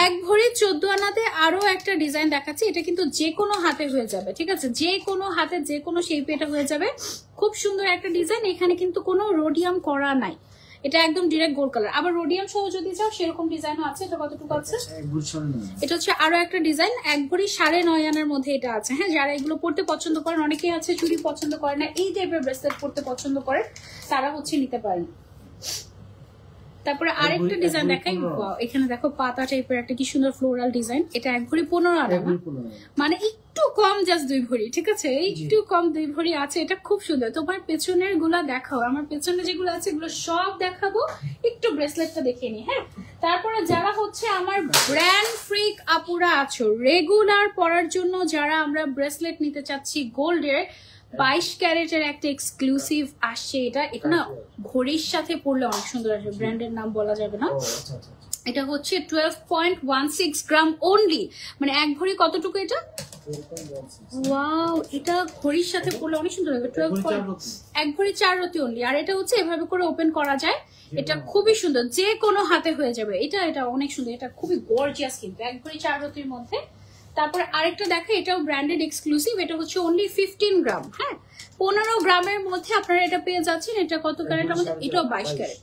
1 ভরি 14 আনাতে আরো একটা ডিজাইন দেখাচ্ছি। এটা কিন্তু যে কোনো হাতে হয়ে যাবে, ঠিক আছে? যে কোনো হাতে যে কোনো শেপে এটা হয়ে যাবে। খুব সুন্দর একটা ডিজাইন। এখানে কিন্তু কোনো রোডিয়াম করা নাই, এটা একদম ডিরেক্ট গোল্ড কালার। আবার রোডিয়াম সহ যদি চাও সেরকম ডিজাইনও আছে। এটা কতটুকু আছে? এটা হচ্ছে আরো একটা ডিজাইন, 1 ভরি 9.5 আনার মধ্যে এটা আছে। হ্যাঁ, যারা এগুলো পড়তে পছন্দ করেন, অনেকেই আছে চুড়ি পছন্দ করে না, এই টাইপের ব্রেসলেট পড়তে পছন্দ করেন, তারা হচ্ছে নিতে পারেন। তারপরে আরেকটা ডিজাইন দেখাই। এখানে দেখো পাতা টাইপের একটা কি সুন্দর ফ্লোরাল ডিজাইন। এটা 1 ভরি 15 আনা, মানে একটু কম, জাস্ট 2 ভরি। ঠিক আছে, একটু কম 2 ভরি আছে। এটা খুব সুন্দর। তোমার পেছনের গুলা দেখাও, আমার পেছনে যেগুলো আছে এগুলো সব দেখাবো, একটু ব্রেসলেটটা দেখে নি। হ্যাঁ, তারপরে যারা হচ্ছে আমার ব্র্যান্ড ফ্রিক আপুরা আছো, রেগুলার পরার জন্য যারা আমরা ব্রেসলেট নিতে চাচ্ছি গোল্ডের, 22 ক্যারেটের একটা এক্সক্লুসিভ আসছে। এটা না ঘড়ির সাথে পরলে অনেক সুন্দর আসবে, ব্র্যান্ডের নাম বলা যাবে না। এটা হচ্ছে 12.16 গ্রাম অনলি, মানে 1 ভরি কতটুকু এটা? ওয়াও, এটা ঘড়ির সাথে পরলে অনেক সুন্দর লাগবে। 1 ভরি 4 রতি অনলি। আর এটা হচ্ছে এভাবে করে ওপেন করা যায়, এটা খুবই সুন্দর, যে কোনো হাতে হয়ে যাবে। এটা অনেক সুন্দর, এটা খুবই গর্জিয়াস কিন্তু 1 ভরি 4 রতির মধ্যে। তারপরে আরেকটা দেখো, এটাও ব্র্যান্ডেড এক্সক্লুসিভ, এটা হচ্ছে অনলি 15 গ্রাম। হ্যাঁ, 15 গ্রামের মধ্যে আপনারা এটা পেয়ে যাচ্ছেন। এটা কত ক্যারেট আমাদের? এটাও 22 ক্যারেট।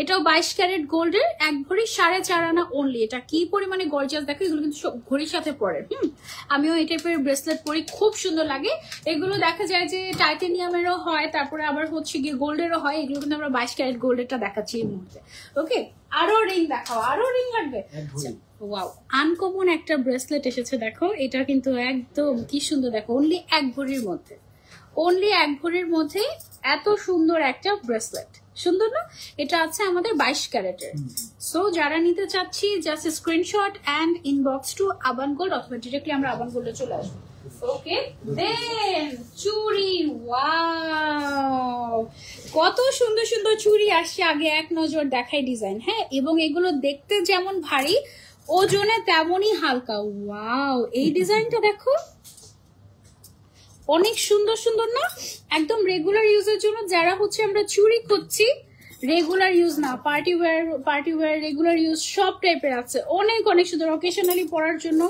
এটাও 22 ক্যারেট গোল্ডের, 1 ভরি 4.5 আনা অনলি। এটা কি পরিমাণে গর্জিয়াস দেখো, এগুলো কিন্তু সব ঘড়ির সাথে পরে। আমিও এই টাইপের ব্রেসলেট পরি, খুব সুন্দর লাগে। এগুলো দেখা যায় যে টাইটানিয়ামেরও হয়, তারপরে আবার হচ্ছে গিয়ে গোল্ডেরও হয়। এগুলো কিন্তু আমরা 22 ক্যারেট গোল্ডেরটা দেখাচ্ছি এই মুহূর্তে। ওকে, আরো রিং দেখাও, আরো রিং লাগবে। ওয়াও, আনকমন একটা ব্রেসলেট এসেছে দেখো। এটা কিন্তু একদম কি সুন্দর দেখো, অনলি 1 ভরির মধ্যে, অনলি 1 ভরির মধ্যে এত সুন্দর একটা ব্রেসলেট। সুন্দর না? এটা আছে আমাদের 22 ক্যারেটের। সো যারা নিতে চাচ্ছি, just screenshot and inbox to Aban gold, অথবা ডিরেক্টলি আমরা আবান গোল্ডে চলে আসবো। ওকে, দেন চুড়ি। ওয়াও, কত সুন্দর সুন্দর চুড়ি আসছে। আগে এক নজর দেখাই ডিজাইন। হ্যাঁ, এবং এগুলো দেখতে যেমন ভারী, ওজনে তেমনই হালকা। ওয়াও, এই ডিজাইনটা দেখো, অনেক সুন্দর সুন্দর না? একদম রেগুলার ইউজের জন্য, যারা হচ্ছে আমরা চুড়ি খুঁজছি, রেগুলার ইউজ না, পার্টি ওয়্যার রেগুলার ইউজ সব টাইপের আছে। অনেক অনেক সুন্দর, অকেশনালি পরার জন্য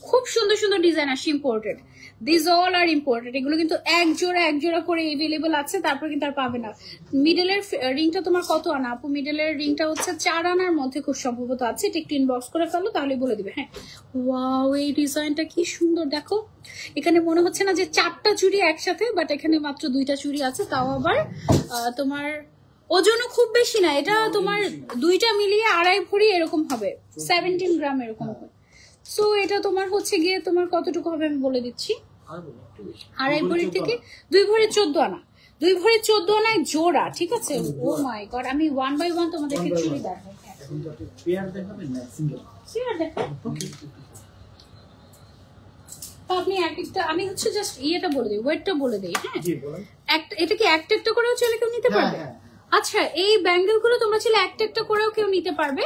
খুব সুন্দর সুন্দর ডিজাইন আসে, imported. This all are imported. এগুলো কিন্তু এক জোড়া করে এভেলেবল আছে, তারপর কিন্তু আর পাবে না। মিডলের রিংটা তোমার কত আনা আপু? মিডলের রিংটা হচ্ছে 4 আনার মধ্যে খুব সম্ভবত আছে। এটা একটু ইনবক্স করে ফেলো, তাহলে বলে দিবে। হ্যাঁ, ওয়াও, এই ডিজাইনটা কি সুন্দর দেখো। এখানে মনে হচ্ছে না যে 4টা চুড়ি একসাথে, বাট এখানে মাত্র 2টা চুড়ি আছে, তাও আবার তোমার ওজনও খুব বেশি না। এটা তোমার 2টা মিলিয়ে 2.5 ভরি এরকম হবে, 17 গ্রাম এরকম হবে। সো এটা তোমার হচ্ছে গিয়ে তোমার কতটুকু হবে আমি বলে দিচ্ছি। 2.5 ভরি থেকে 2 ভরি 14 আনা, 2 ভরি 14 আনায় জোড়া। ঠিক আছে, ও মাই গড, আমি 1 বাই 1 তোমাদেরকে চুড়ি দেখাই। আপনি এক একটা, আমি হচ্ছে জাস্ট ইয়েটা বলে দিই, ওয়েটটা বলে দিই। হ্যাঁ, এটা কি একটা একটা করেও চলে কেউ নিতে পারবে? আচ্ছা, এই ব্যাঙ্গেল গুলো তোমরা ছিল একটা একটা করেও কেউ নিতে পারবে।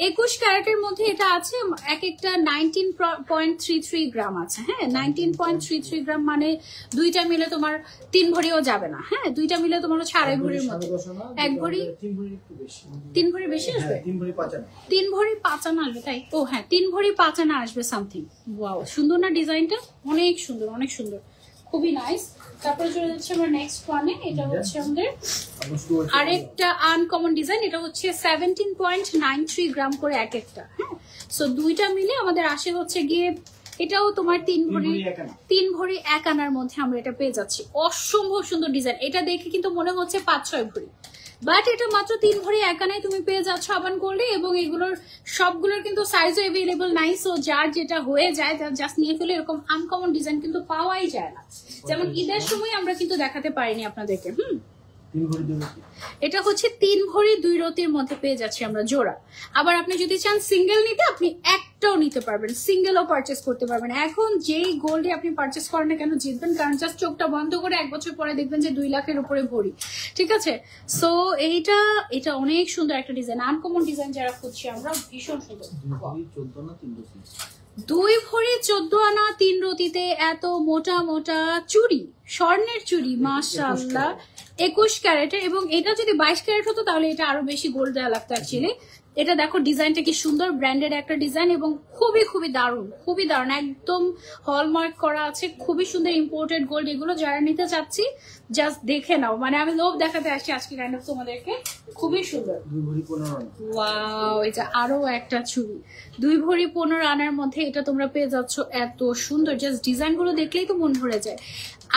21 ক্যারেটের মধ্যে এটা আছে, এক একটা 19.33 গ্রাম আছে। হ্যাঁ, 19.33 গ্রাম মানে 2টা মিলে তোমার 3 ভরিও যাবে না। হ্যাঁ, 2টা মিলে তোমার 2.5 ভরির মধ্যে, 1 ভরি 3 ভরি বেশি আসবে, 3 ভরি 5 আনা আসবে। তাই তো, হ্যাঁ, 3 ভরি 5 আনা আসবে সামথিং। ওয়াও, সুন্দর না ডিজাইনটা? অনেক সুন্দর, অনেক সুন্দর, খুবই নাইস। তারপরে চলে যাচ্ছে আমরা নেক্সট ওয়ানে। এটা হচ্ছে আমাদের আরেকটা আনকমন ডিজাইন। এটা হচ্ছে 17.93 গ্রাম করে এক একটা। হ্যাঁ, সো 2টা মিলে আমাদের আসে হচ্ছে গিয়ে, এটাও তোমার 3 ভরি 1 আনার মধ্যে আমরা এটা পেয়ে যাচ্ছি। অসম্ভব সুন্দর ডিজাইন। এটা দেখে কিন্তু মনে হচ্ছে 5-6 ভরি, বাট এটা মাত্র 3 ভরি 1 আনায় তুমি পেয়ে যাচ্ছ আবান গোল্ডে। এবং এগুলোর সবগুলোর কিন্তু সাইজও এভেলেবল নাই। সো যার যেটা হয়ে যায় তার জাস্ট নিয়ে ফেলে। এরকম আনকমন ডিজাইন কিন্তু পাওয়াই যায় না। যেমন ঈদের সময় আমরা কিন্তু দেখাতে পারিনি আপনাদেরকে। এটা হচ্ছে 3 ভরি 2 রতির মধ্যে পেয়ে যাচ্ছি আমরা জোড়া। আবার আপনি যদি চান সিঙ্গেল নিতে, আপনি একটাও নিতে পারবেন, সিঙ্গেলও পারচেস করতে পারবেন। এখন যেই গোল্ডে আপনি পারচেস করেন না কেন জিতবেন, কারণ জাস্ট চোখটা বন্ধ করে 1 বছর পরে দেখবেন যে 2 লাখের উপরে ভরি। ঠিক আছে, সো এটা অনেক সুন্দর একটা ডিজাইন, আনকমন ডিজাইন যারা খুঁজছি আমরা, ভীষণ সুন্দর। 2 ভরি 14 আনা 3 রতিতে এত মোটা মোটা চুড়ি, স্বর্ণের চুড়ি, মাশাআল্লাহ, 21 ক্যারেটের। এবং এটা যদি 22 ক্যারেট হতো তাহলে এটা আরো বেশি গোল্ড দেওয়া লাগতো অ্যাকচুয়ালি। এটা দেখো ডিজাইনটা কি সুন্দর, ব্র্যান্ডেড একটা ডিজাইন এবং খুবই খুবই দারুণ, খুবই দারুণ, একদম হলমার্ক করা আছে, খুবই সুন্দর ইম্পোর্টেড গোল্ড। এগুলো যারা নিতে চাচ্ছি জাস্ট দেখে নাও, মানে আমি লোভ দেখাতে আসছি আজকে কাইন্ড অফ তোমাদেরকে। খুবই সুন্দর, ওয়াও। এটা আরো একটা চুড়ি 2 ভরি 15 আনার মধ্যে, এটা তোমরা পেয়ে যাচ্ছ। এত সুন্দর, জাস্ট ডিজাইন গুলো দেখলেই তো মন ভরে যায়।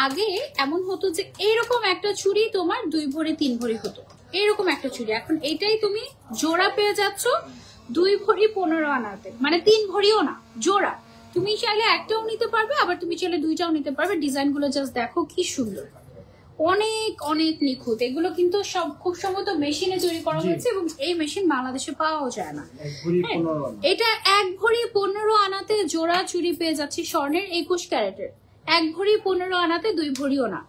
আগে এমন হতো যে এইরকম একটা চুড়ি তোমার 2 ভরি 3 ভরি হতো, এইরকম একটা চুড়ি। এখন এটাই তুমি জোড়া পেয়ে যাচ্ছ 2 ভরি 15 আনাতে, মানে 3 ভরিও না, জোড়া। তুমি চাইলে একটাও নিতে পারবে, আবার তুমি চাইলে 2টাও নিতে পারবে। ডিজাইন গুলো জাস্ট দেখো কি সুন্দর, অনেক অনেক নিখুঁত। এগুলো কিন্তু সব খুব সম্ভবত মেশিনে তৈরি করা হয়েছে এবং এই মেশিন বাংলাদেশে পাওয়াও যায় না। এটা 1 ভরি 15 আনাতে জোড়া চুড়ি পেয়ে যাচ্ছি স্বর্ণের 21 ক্যারেটের। 1 ভরি 15 আনাতে 2 ভরিও না,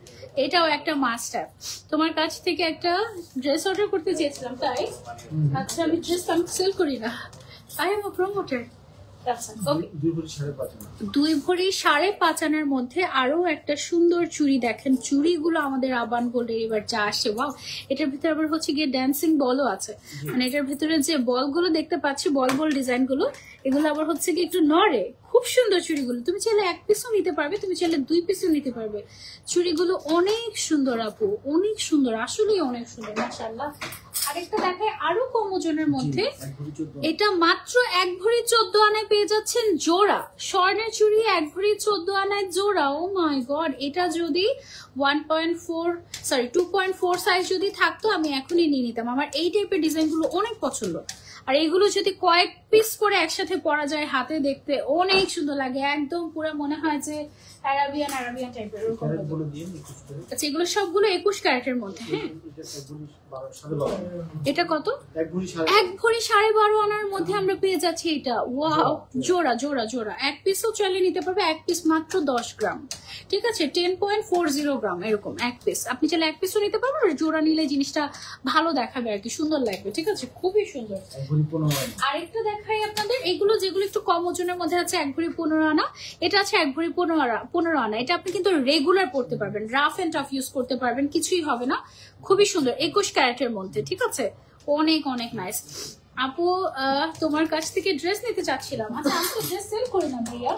এটাও একটা মাস্টার। তোমার কাছ থেকে একটা ড্রেস অর্ডার করতে চেয়েছিলাম, তাই? আচ্ছা, আমি ড্রেস সেল করি না, আই এম আ প্রমোটার। 2 ভরি 5.5 আনার মধ্যে আরো একটা সুন্দর চুড়ি দেখেন। চুড়িগুলো আমাদের আবান গোল্ডের এবার যা আসছে, ওয়াও। এটার ভিতরে আবার হচ্ছে গিয়ে ড্যান্সিং বলও আছে, মানে এটার ভিতরে যে বলগুলো দেখতে পাচ্ছি, বল বল ডিজাইন গুলো, এগুলো আবার হচ্ছে গিয়ে একটু নড়ে। খুব সুন্দর চুড়িগুলো, তুমি চাইলে 1 পিসও নিতে পারবে, তুমি চাইলে 2 পিসও নিতে পারবে। চুড়িগুলো অনেক সুন্দর আপু, অনেক সুন্দর, আসলেই অনেক সুন্দর, মাশাআল্লাহ। আরেকটা দেখায় আরো কম ওজনের মধ্যে, এটা মাত্র 1 ভরি 14 আনায় পেয়ে যাচ্ছেন জোড়া স্বর্ণের চুড়ি। 1 ভরি 14 আনায় জোড়া, ও মাই গড। এটা যদি 2.4 সাইজ যদি থাকতো আমি এখনই নিয়ে নিতাম। আমার এই টাইপের ডিজাইন গুলো অনেক পছন্দ, আর এইগুলো যদি কয়েক পিস করে একসাথে পরা যায় হাতে দেখতে অনেক সুন্দর লাগে, একদম পুরো মনে হয় যে আরাবিয়ান টাইপের। আচ্ছা, এগুলো সবগুলো 21 ক্যারেটের মধ্যে। হ্যাঁ, এটা কত? 1 ভরি 12.5 আনার মধ্যে আমরা পেয়ে যাচ্ছি এটা। ওয়াও, জোড়া জোড়া জোড়া, 1 পিসও চাইলে নিতে পারবে। 1 পিস মাত্র 10 গ্রাম, ঠিক আছে, 10.40 গ্রাম এরকম 1 পিস। আপনি চাইলে 1 পিসও নিতে পারবেন, আর জোড়া নিলে জিনিসটা ভালো দেখাবে আর কি, সুন্দর লাগবে, ঠিক আছে, খুবই সুন্দর। আরেকটা দেখাই আপনাদের, এগুলো যেগুলো একটু কম ওজনের মধ্যে আছে 1 ভরি 15 আনা। এটা আছে 1 ভরি 15 আনা। এটা আপনি কিন্তু রেগুলার পড়তে পারবেন, রাফ এন্ড টাফ ইউজ করতে পারবেন, কিছুই হবে না। খুবই সুন্দর, 21 ক্যারেটের মধ্যে, ঠিক আছে, অনেক অনেক নাইস। আপু, তোমার কাছ থেকে ড্রেস নিতে চাচ্ছিলাম। আচ্ছা, আমি তো ড্রেস সেল করি না ভাইয়া,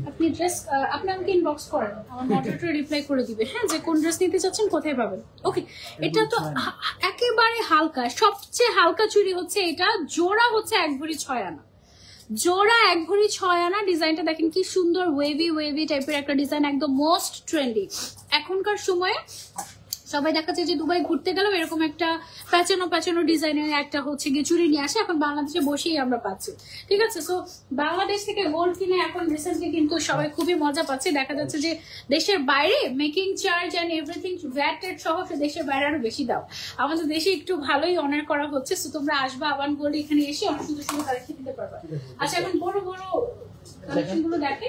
আপনি ড্রেস আপনি আমাকে ইনবক্স করেন, আমার মডারেটর রিপ্লাই করে দিবে, হ্যাঁ, যে কোন ড্রেস নিতে চাচ্ছেন, কোথায় পাবেন। ওকে, এটা তো একেবারে হালকা, সবচেয়ে হালকা চুড়ি হচ্ছে এটা। জোড়া হচ্ছে 1 ভরি 6 আনা, জোড়া 1 ভরি 6 আনা। ডিজাইনটা দেখেন কি সুন্দর, ওয়েভি টাইপের একটা ডিজাইন, একদম মোস্ট ট্রেন্ডি এখনকার সময়ে। সবাই দেখাচ্ছে যে দুবাই ঘুরতে গেলেও এরকম একটা প্যাচানো ডিজাইনের একটা হচ্ছে গিয়ে চুড়ি নিয়ে আসে, এখন বাংলাদেশে বসেই আমরা পাচ্ছি, ঠিক আছে। সো বাংলাদেশ থেকে গোল্ড কিনে এখন রিসেন্টলি কিন্তু সবাই খুবই মজা পাচ্ছে। দেখা যাচ্ছে যে দেশের বাইরে making charge and everything VAT সহ দেশের বাইরে আরো বেশি দাও। আমাদের দেশে একটু ভালোই অনার করা হচ্ছে। সো তোমরা আসবা আবান গোল্ড, এখানে এসে অনেক সুন্দর সুন্দর কালেকশন দিতে পারবা। আচ্ছা, এখন বড় বড় কালেকশন গুলো দেখে,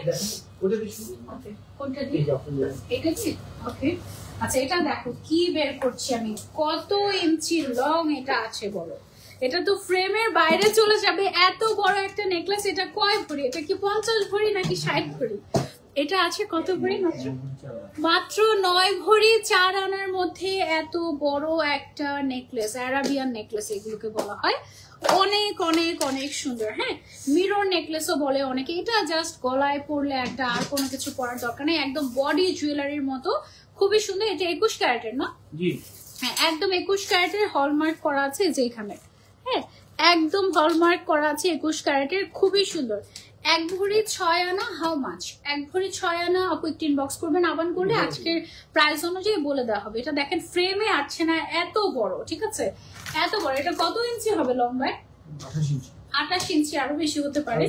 কোনটা দিয়ে? এটা কি? ওকে, আচ্ছা, এটা দেখো কি বের করছি আমি, কত ইঞ্চি লং এটা আছে বড়। এটা তো ফ্রেমের বাইরে চলে যাবে, এত বড় একটা নেকলেস। এটা কয় ভরি? এটা কি 50 ভরি নাকি 60 ভরি? এটা আছে কত ভরি? মাত্র 9 ভরি 4 আনার মধ্যে এত বড় একটা নেকলেস, আরাবিয়ান নেকলেস এগুলোকে বলা হয়। অনেক অনেক অনেক সুন্দর। হ্যাঁ, মিরর নেকলেসও বলে অনেকে। এটা জাস্ট গলায় পরলে একটা, আর কোনো কিছু পরার দরকার নেই, একদম বডি জুয়েলারির মতো, খুবই সুন্দর। এটা 21 ক্যারেটের না? হ্যাঁ, একদম 21 ক্যারেটের, হলমার্ক করা আছে যে এখানে। হ্যাঁ, একদম হলমার্ক করা আছে 21 ক্যারেটের, খুবই সুন্দর। 1 ভরি 6 আনা, হাউ মাচ? 1 ভরি 6 আনা। আপু একটু ইনবক্স করবেন, আবান করলে আজকের প্রাইস অনুযায়ী বলে দেওয়া হবে। এটা দেখেন ফ্রেমে আসছে না, এত বড়, ঠিক আছে, এত বড়। এটা কত ইঞ্চি হবে লম্বায়? 28 ইঞ্চি, আরো বেশি হতে পারে।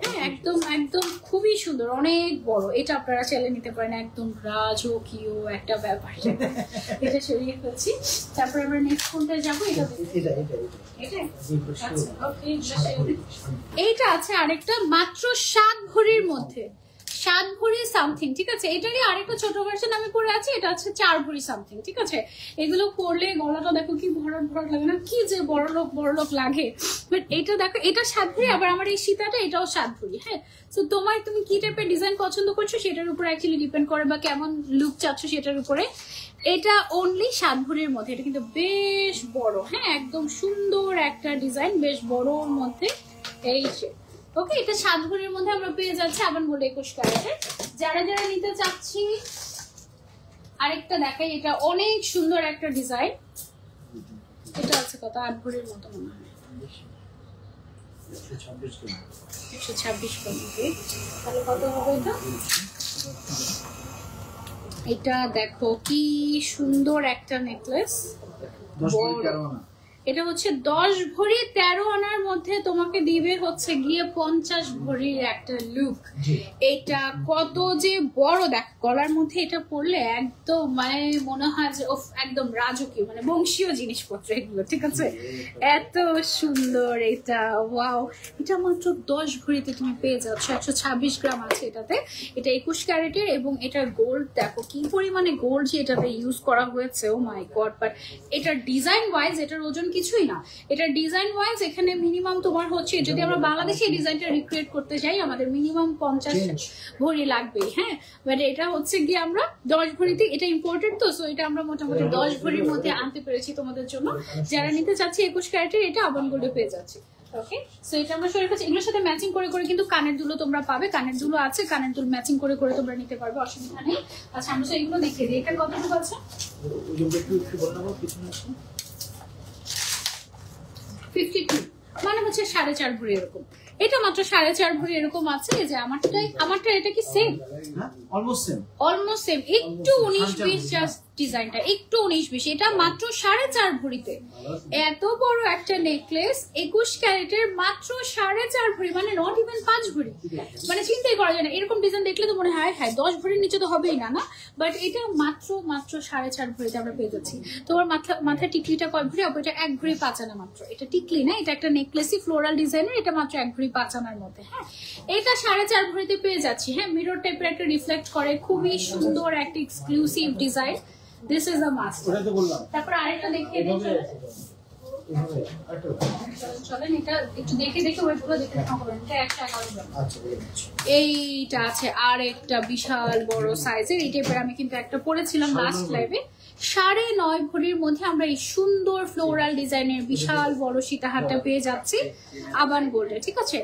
হ্যাঁ, একদম একদম খুবই সুন্দর, অনেক বড়। এটা আপনারা চাইলে নিতে পারেন, একদম রাজকীয় একটা ব্যাপার। এটা সরিয়ে ফেলছি, তারপর আমরা নেক্সট কোনটা যাবো? এইটা আছে আরেকটা, মাত্র 7 ভরির মধ্যে। 7 ভরি সামথিং, ঠিক আছে। এটারই আরেকটা ছোট ভার্সন আমি পরে আছি, এটা হচ্ছে 4 ভরি সামথিং, ঠিক আছে। এগুলো পরলে গলাটা দেখো কি ভরাট ভরাট লাগে না, কি যে বড় লোক লাগে। বাট এটা দেখো, এটা 7 ভরি, আবার আমার এই সীতাটা এটাও 7 ভরি। হ্যাঁ, তো তুমি কি টাইপের ডিজাইন পছন্দ করছো সেটার উপর অ্যাকচুয়ালি ডিপেন্ড করে, বা কেমন লুক চাচ্ছ সেটার উপরে। এটা অনলি 7 ভরির মধ্যে, এটা কিন্তু বেশ বড়। হ্যাঁ, একদম সুন্দর একটা ডিজাইন, বেশ বড়র মধ্যে। এই যে ওকে, এটা 7 ভরির মধ্যে আমরা পেয়ে যাচ্ছি আবার বলে 21 ক্যারেটের। যারা যারা নিতে চাচ্ছি, আরেকটা দেখাই, এটা অনেক সুন্দর একটা ডিজাইন। এটা আছে কত, 8 ভরির মতো মনে হয়, 126 গ্রাম। তাহলে কত হবে এটা? এটা দেখো কি সুন্দর একটা নেকলেস, এটা হচ্ছে 10 ভরি 13 আনার মধ্যে তোমাকে দিবে হচ্ছে গিয়ে 50 ভরির একটা লুক। এটা কত যে বড়, দেখ গলার মধ্যে এটা পরলে একদম মানে মনে হয় যে একদম রাজকীয়, মানে বংশীয় জিনিসপত্র এগুলো, ঠিক আছে। এত সুন্দর এটা, ওয়াও। এটা মাত্র 10 ভরিতে তুমি পেয়ে যাচ্ছ, 126 গ্রাম আছে এটাতে। এটা 21 ক্যারেটের, এবং এটার গোল্ড দেখো কি পরিমাণে গোল্ড যে এটাতে ইউজ করা হয়েছে, ও মাই গড। বাট এটার ডিজাইন ওয়াইজ এটার ওজন কিছুই না। এটা ডিজাইন ওয়াইজ এখানে মিনিমাম তোমার হচ্ছে, যদি আমরা বাংলাদেশে এই ডিজাইনটা রিক্রিয়েট করতে চাই, আমাদের মিনিমাম 50 ভরি লাগবে। হ্যাঁ, বাট এটা হচ্ছে গিয়ে আমরা 10 ভরিতে, এটা ইম্পোর্টেড তো, সো এটা আমরা মোটামুটি 10 ভরির মধ্যে আনতে পেরেছি তোমাদের জন্য। যারা নিতে চাচ্ছি 21 ক্যারেটের, এটা আবান গোল্ডে পেয়ে যাচ্ছি। ওকে, সো এটা আমরা শরীর কাছে, এগুলোর সাথে ম্যাচিং করে করে কিন্তু কানের দুলো তোমরা পাবে, কানের দুলো আছে, কানের দুল ম্যাচিং করে করে তোমরা নিতে পারবে, অসুবিধা নেই। আচ্ছা, আমরা এগুলো দেখিয়ে দিই। এটা কতটুকু আছে? 52, মানে হচ্ছে 4.5 ভরি এরকম। এটা মাত্র 4.5 ভরি এরকম আছে। যে আমারটা এটা কি সেম? অলমোস্ট সেম, একটু 19-20 জাস্ট ডিজাইনটা একটু 19-20। এটা মাত্র 4.5 ভরিতে এত বড় একটা নেকলেস, 21 ক্যারেটের, মাত্র 4.5 ভরি, মানে নট ইভেন 5 ভরি। মানে চিন্তাই করা যায় না, এরকম ডিজাইন দেখলে তো মনে হয় হ্যাঁ 10 ভরির নিচে তো হবেই না, না। বাট এটা মাত্র 4.5 ভরিতে আমরা পেয়ে যাচ্ছি। তোমার মাথায় টিকলিটা কয় ভরি? এটা 1 ভরি 5 আনা মাত্র। এটা টিকলি না, এটা একটা নেকলেসই ফ্লোরাল ডিজাইনের, এটা মাত্র 1 ভরি 5 আনার মধ্যে। হ্যাঁ, এটা 4.5 ভরিতে পেয়ে যাচ্ছি। হ্যাঁ, মিরর টাইপের একটা রিফ্লেক্ট করে, খুবই সুন্দর একটা exclusive design. This is a must. তারপর আরেকটা দেখিয়ে দিই, চলেন এটা একটু দেখে ওয়েটগুলো দেখে দেখাবো। এটা 111 গ্রাম। এইটা আছে আর একটা বিশাল বড় সাইজের, এই টাইপের আমি কিন্তু একটা পরেছিলাম লাস্ট লাইভে। 9.5 ভরির মধ্যে আমরা এই সুন্দর ফ্লোরাল ডিজাইনের বিশাল বড় সীতাহারটা পেয়ে যাচ্ছি আবান গোল্ডে, ঠিক আছে।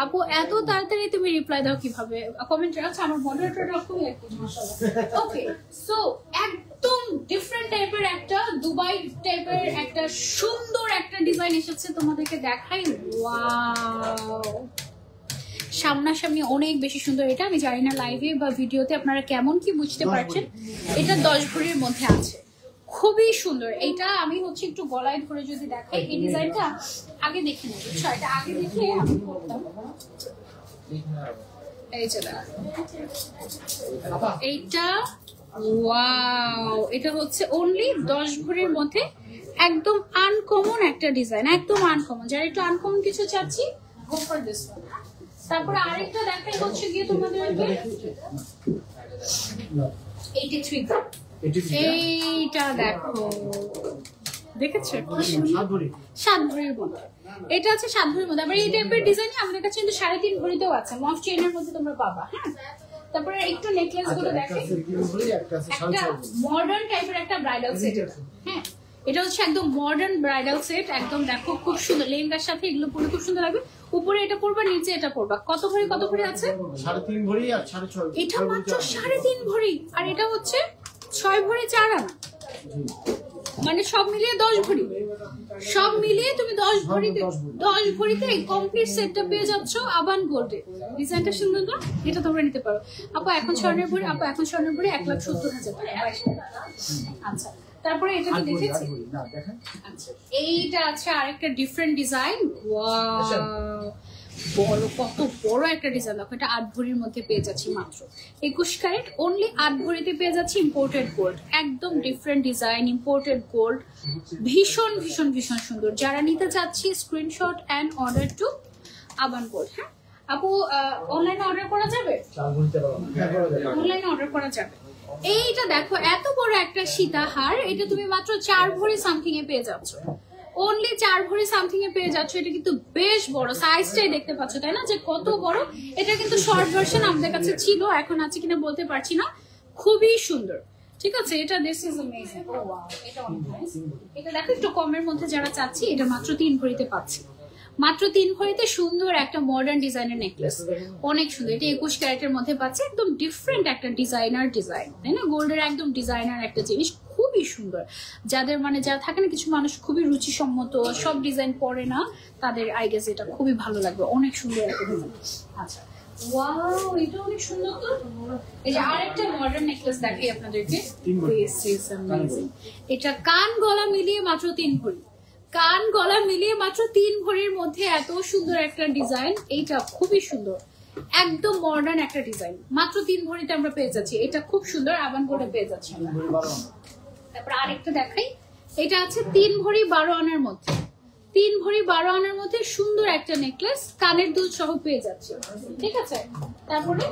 আপু এত তাড়াতাড়ি তুমি রিপ্লাই দাও কিভাবে? কমেন্টে আছে, আমার মডারেটরটা খুবই অ্যাক্টিভ, মাশাআল্লাহ। ওকে, সো একদম ডিফারেন্ট টাইপের একটা দুবাই টাইপের একটা সুন্দর একটা ডিজাইন এসেছে, তোমাদেরকে দেখাই। ওয়াও, সামনাসামনি অনেক বেশি সুন্দর। এটা আমি জানি না লাইভে বা ভিডিওতে আপনারা কেমন কি বুঝতে পারছেন। এটা 10 ভরির মধ্যে আছে, খুবই সুন্দর। এটা আমি হচ্ছে একটু গলায় ধরে যদি দেখাই, এই ডিজাইনটা আগে দেখে নেব, এটা আগে দেখে আমি করতাম। এই যে এইটা, ওয়াও, এটা হচ্ছে অনলি 10 ভরির মধ্যে, একদম আনকমন একটা ডিজাইন, একদম আনকমন। যারা একটু আনকমন কিছু চাচ্ছি, গো ফর দিস ওয়ান। তারপরে আরেকটা দেখাই হচ্ছে গিয়ে তোমাদেরকে 83 গ্রাম। এইটা দেখো, দেখেছো 7 ভরির মধ্যে। এটা আছে 7 ভরির মধ্যে। আবার এই টাইপের ডিজাইন আমাদের কাছে কিন্তু 3.5 ভরিতেও আছে, মফ চেইনের মধ্যে তোমরা পাবা। হ্যাঁ, তারপরে একটু নেকলেস গুলো দেখো, একটা মডার্ন টাইপের একটা ব্রাইডাল সেট। হ্যাঁ, এটা হচ্ছে একদম মডার্ন ব্রাইডাল সেট, একদম দেখো খুব সুন্দর, লেহেঙ্গার সাথে এগুলো পরে খুব সুন্দর লাগবে। উপরে এটা পরবা, নিচে এটা পরবা। কত ভরি আছে? 3.5 ভরি আর 6.5। এটা মাত্র 3.5 ভরি, আর এটা হচ্ছে 6 ভরি 4 আনা, মানে সব মিলিয়ে 10 ভরি। সব মিলিয়ে তুমি 10 ভরিতে এই কমপ্লিট সেটটা পেয়ে যাচ্ছ আবান গোল্ডে। ডিজাইনটা সুন্দর না? এটা তোমরা নিতে পারো। আপু এখন স্বর্ণের ভরি, 1,70,000 টাকা। আচ্ছা, তারপরে এটা কি দেখেছি? আচ্ছা, এইটা আছে আরেকটা ডিফারেন্ট ডিজাইন। ওয়াও, বড়, কত বড় একটা ডিজাইন দেখো। এটা 8 ভরির মধ্যে পেয়ে যাচ্ছি মাত্র 21 ক্যারেট, অনলি 8 ভরিতে পেয়ে যাচ্ছি ইম্পোর্টেড গোল্ড। একদম ডিফারেন্ট ডিজাইন, ইম্পোর্টেড গোল্ড, ভীষণ ভীষণ ভীষণ সুন্দর। যারা নিতে চাচ্ছি screenshot and order to Aban gold. হ্যাঁ, আপু অনলাইনে অর্ডার করা যাবে? অনলাইনে অর্ডার করা যাবে। এইটা দেখো এত বড় একটা সীতাহার, এটা তুমি মাত্র 4 ভরি সামথিং এ পেয়ে যাচ্ছ। অনলি 4 ভরি সামথিং এ পেয়ে যাচ্ছ। এটা কিন্তু বেশ বড়, সাইজটাই দেখতে পাচ্ছ তাই না যে কত বড়। এটা কিন্তু শর্ট ভার্সন আমাদের কাছে ছিল, এখন আছে কিনা বলতে পারছি না। খুবই সুন্দর, ঠিক আছে। এটা this is amazing. Oh wow, এটা অনেক নাইস। এটা দেখো একটু কমের মধ্যে যারা চাচ্ছি, এটা মাত্র 3 ভরিতে পাচ্ছি। মাত্র 3 ভরিতে সুন্দর একটা মডার্ন ডিজাইনের নেকলেস, অনেক সুন্দর। এটা 21 ক্যারেটের মধ্যে পাচ্ছে, একদম ডিফারেন্ট একটা ডিজাইনার ডিজাইন, তাই না? গোল্ডের একদম ডিজাইনার একটা জিনিস, খুবই সুন্দর। যাদের মানে যারা থাকে না কিছু মানুষ খুবই রুচিসম্মত, সব ডিজাইন পরে না, তাদের আই গেস এটা খুবই ভালো লাগবে। অনেক সুন্দর একটা ডিজাইন। আচ্ছা, ওয়াও, এটা অনেক সুন্দর তো। এই যে আরেকটা মডার্ন নেকলেস দেখাই আপনাদেরকে। এটা কান গলা মিলিয়ে মাত্র 3 ভরি। কান গলা মিলিয়ে মাত্র 3 ভরির মধ্যে এত সুন্দর একটা ডিজাইন। এইটা খুবই সুন্দর, একদম মডার্ন একটা ডিজাইন। মাত্র 3 ভরিতে আমরা পেয়ে যাচ্ছি। এটা খুব সুন্দর, আবান করে পেয়ে যাচ্ছি। তারপর আরেকটা দেখাই। এটা আছে 3 ভরি 12 আনার মধ্যে। 3 ভরি 12 আনার মধ্যে সুন্দর একটা নেকলেস, কানের দুল সহ পেয়ে যাচ্ছে, ঠিক আছে। তারপরে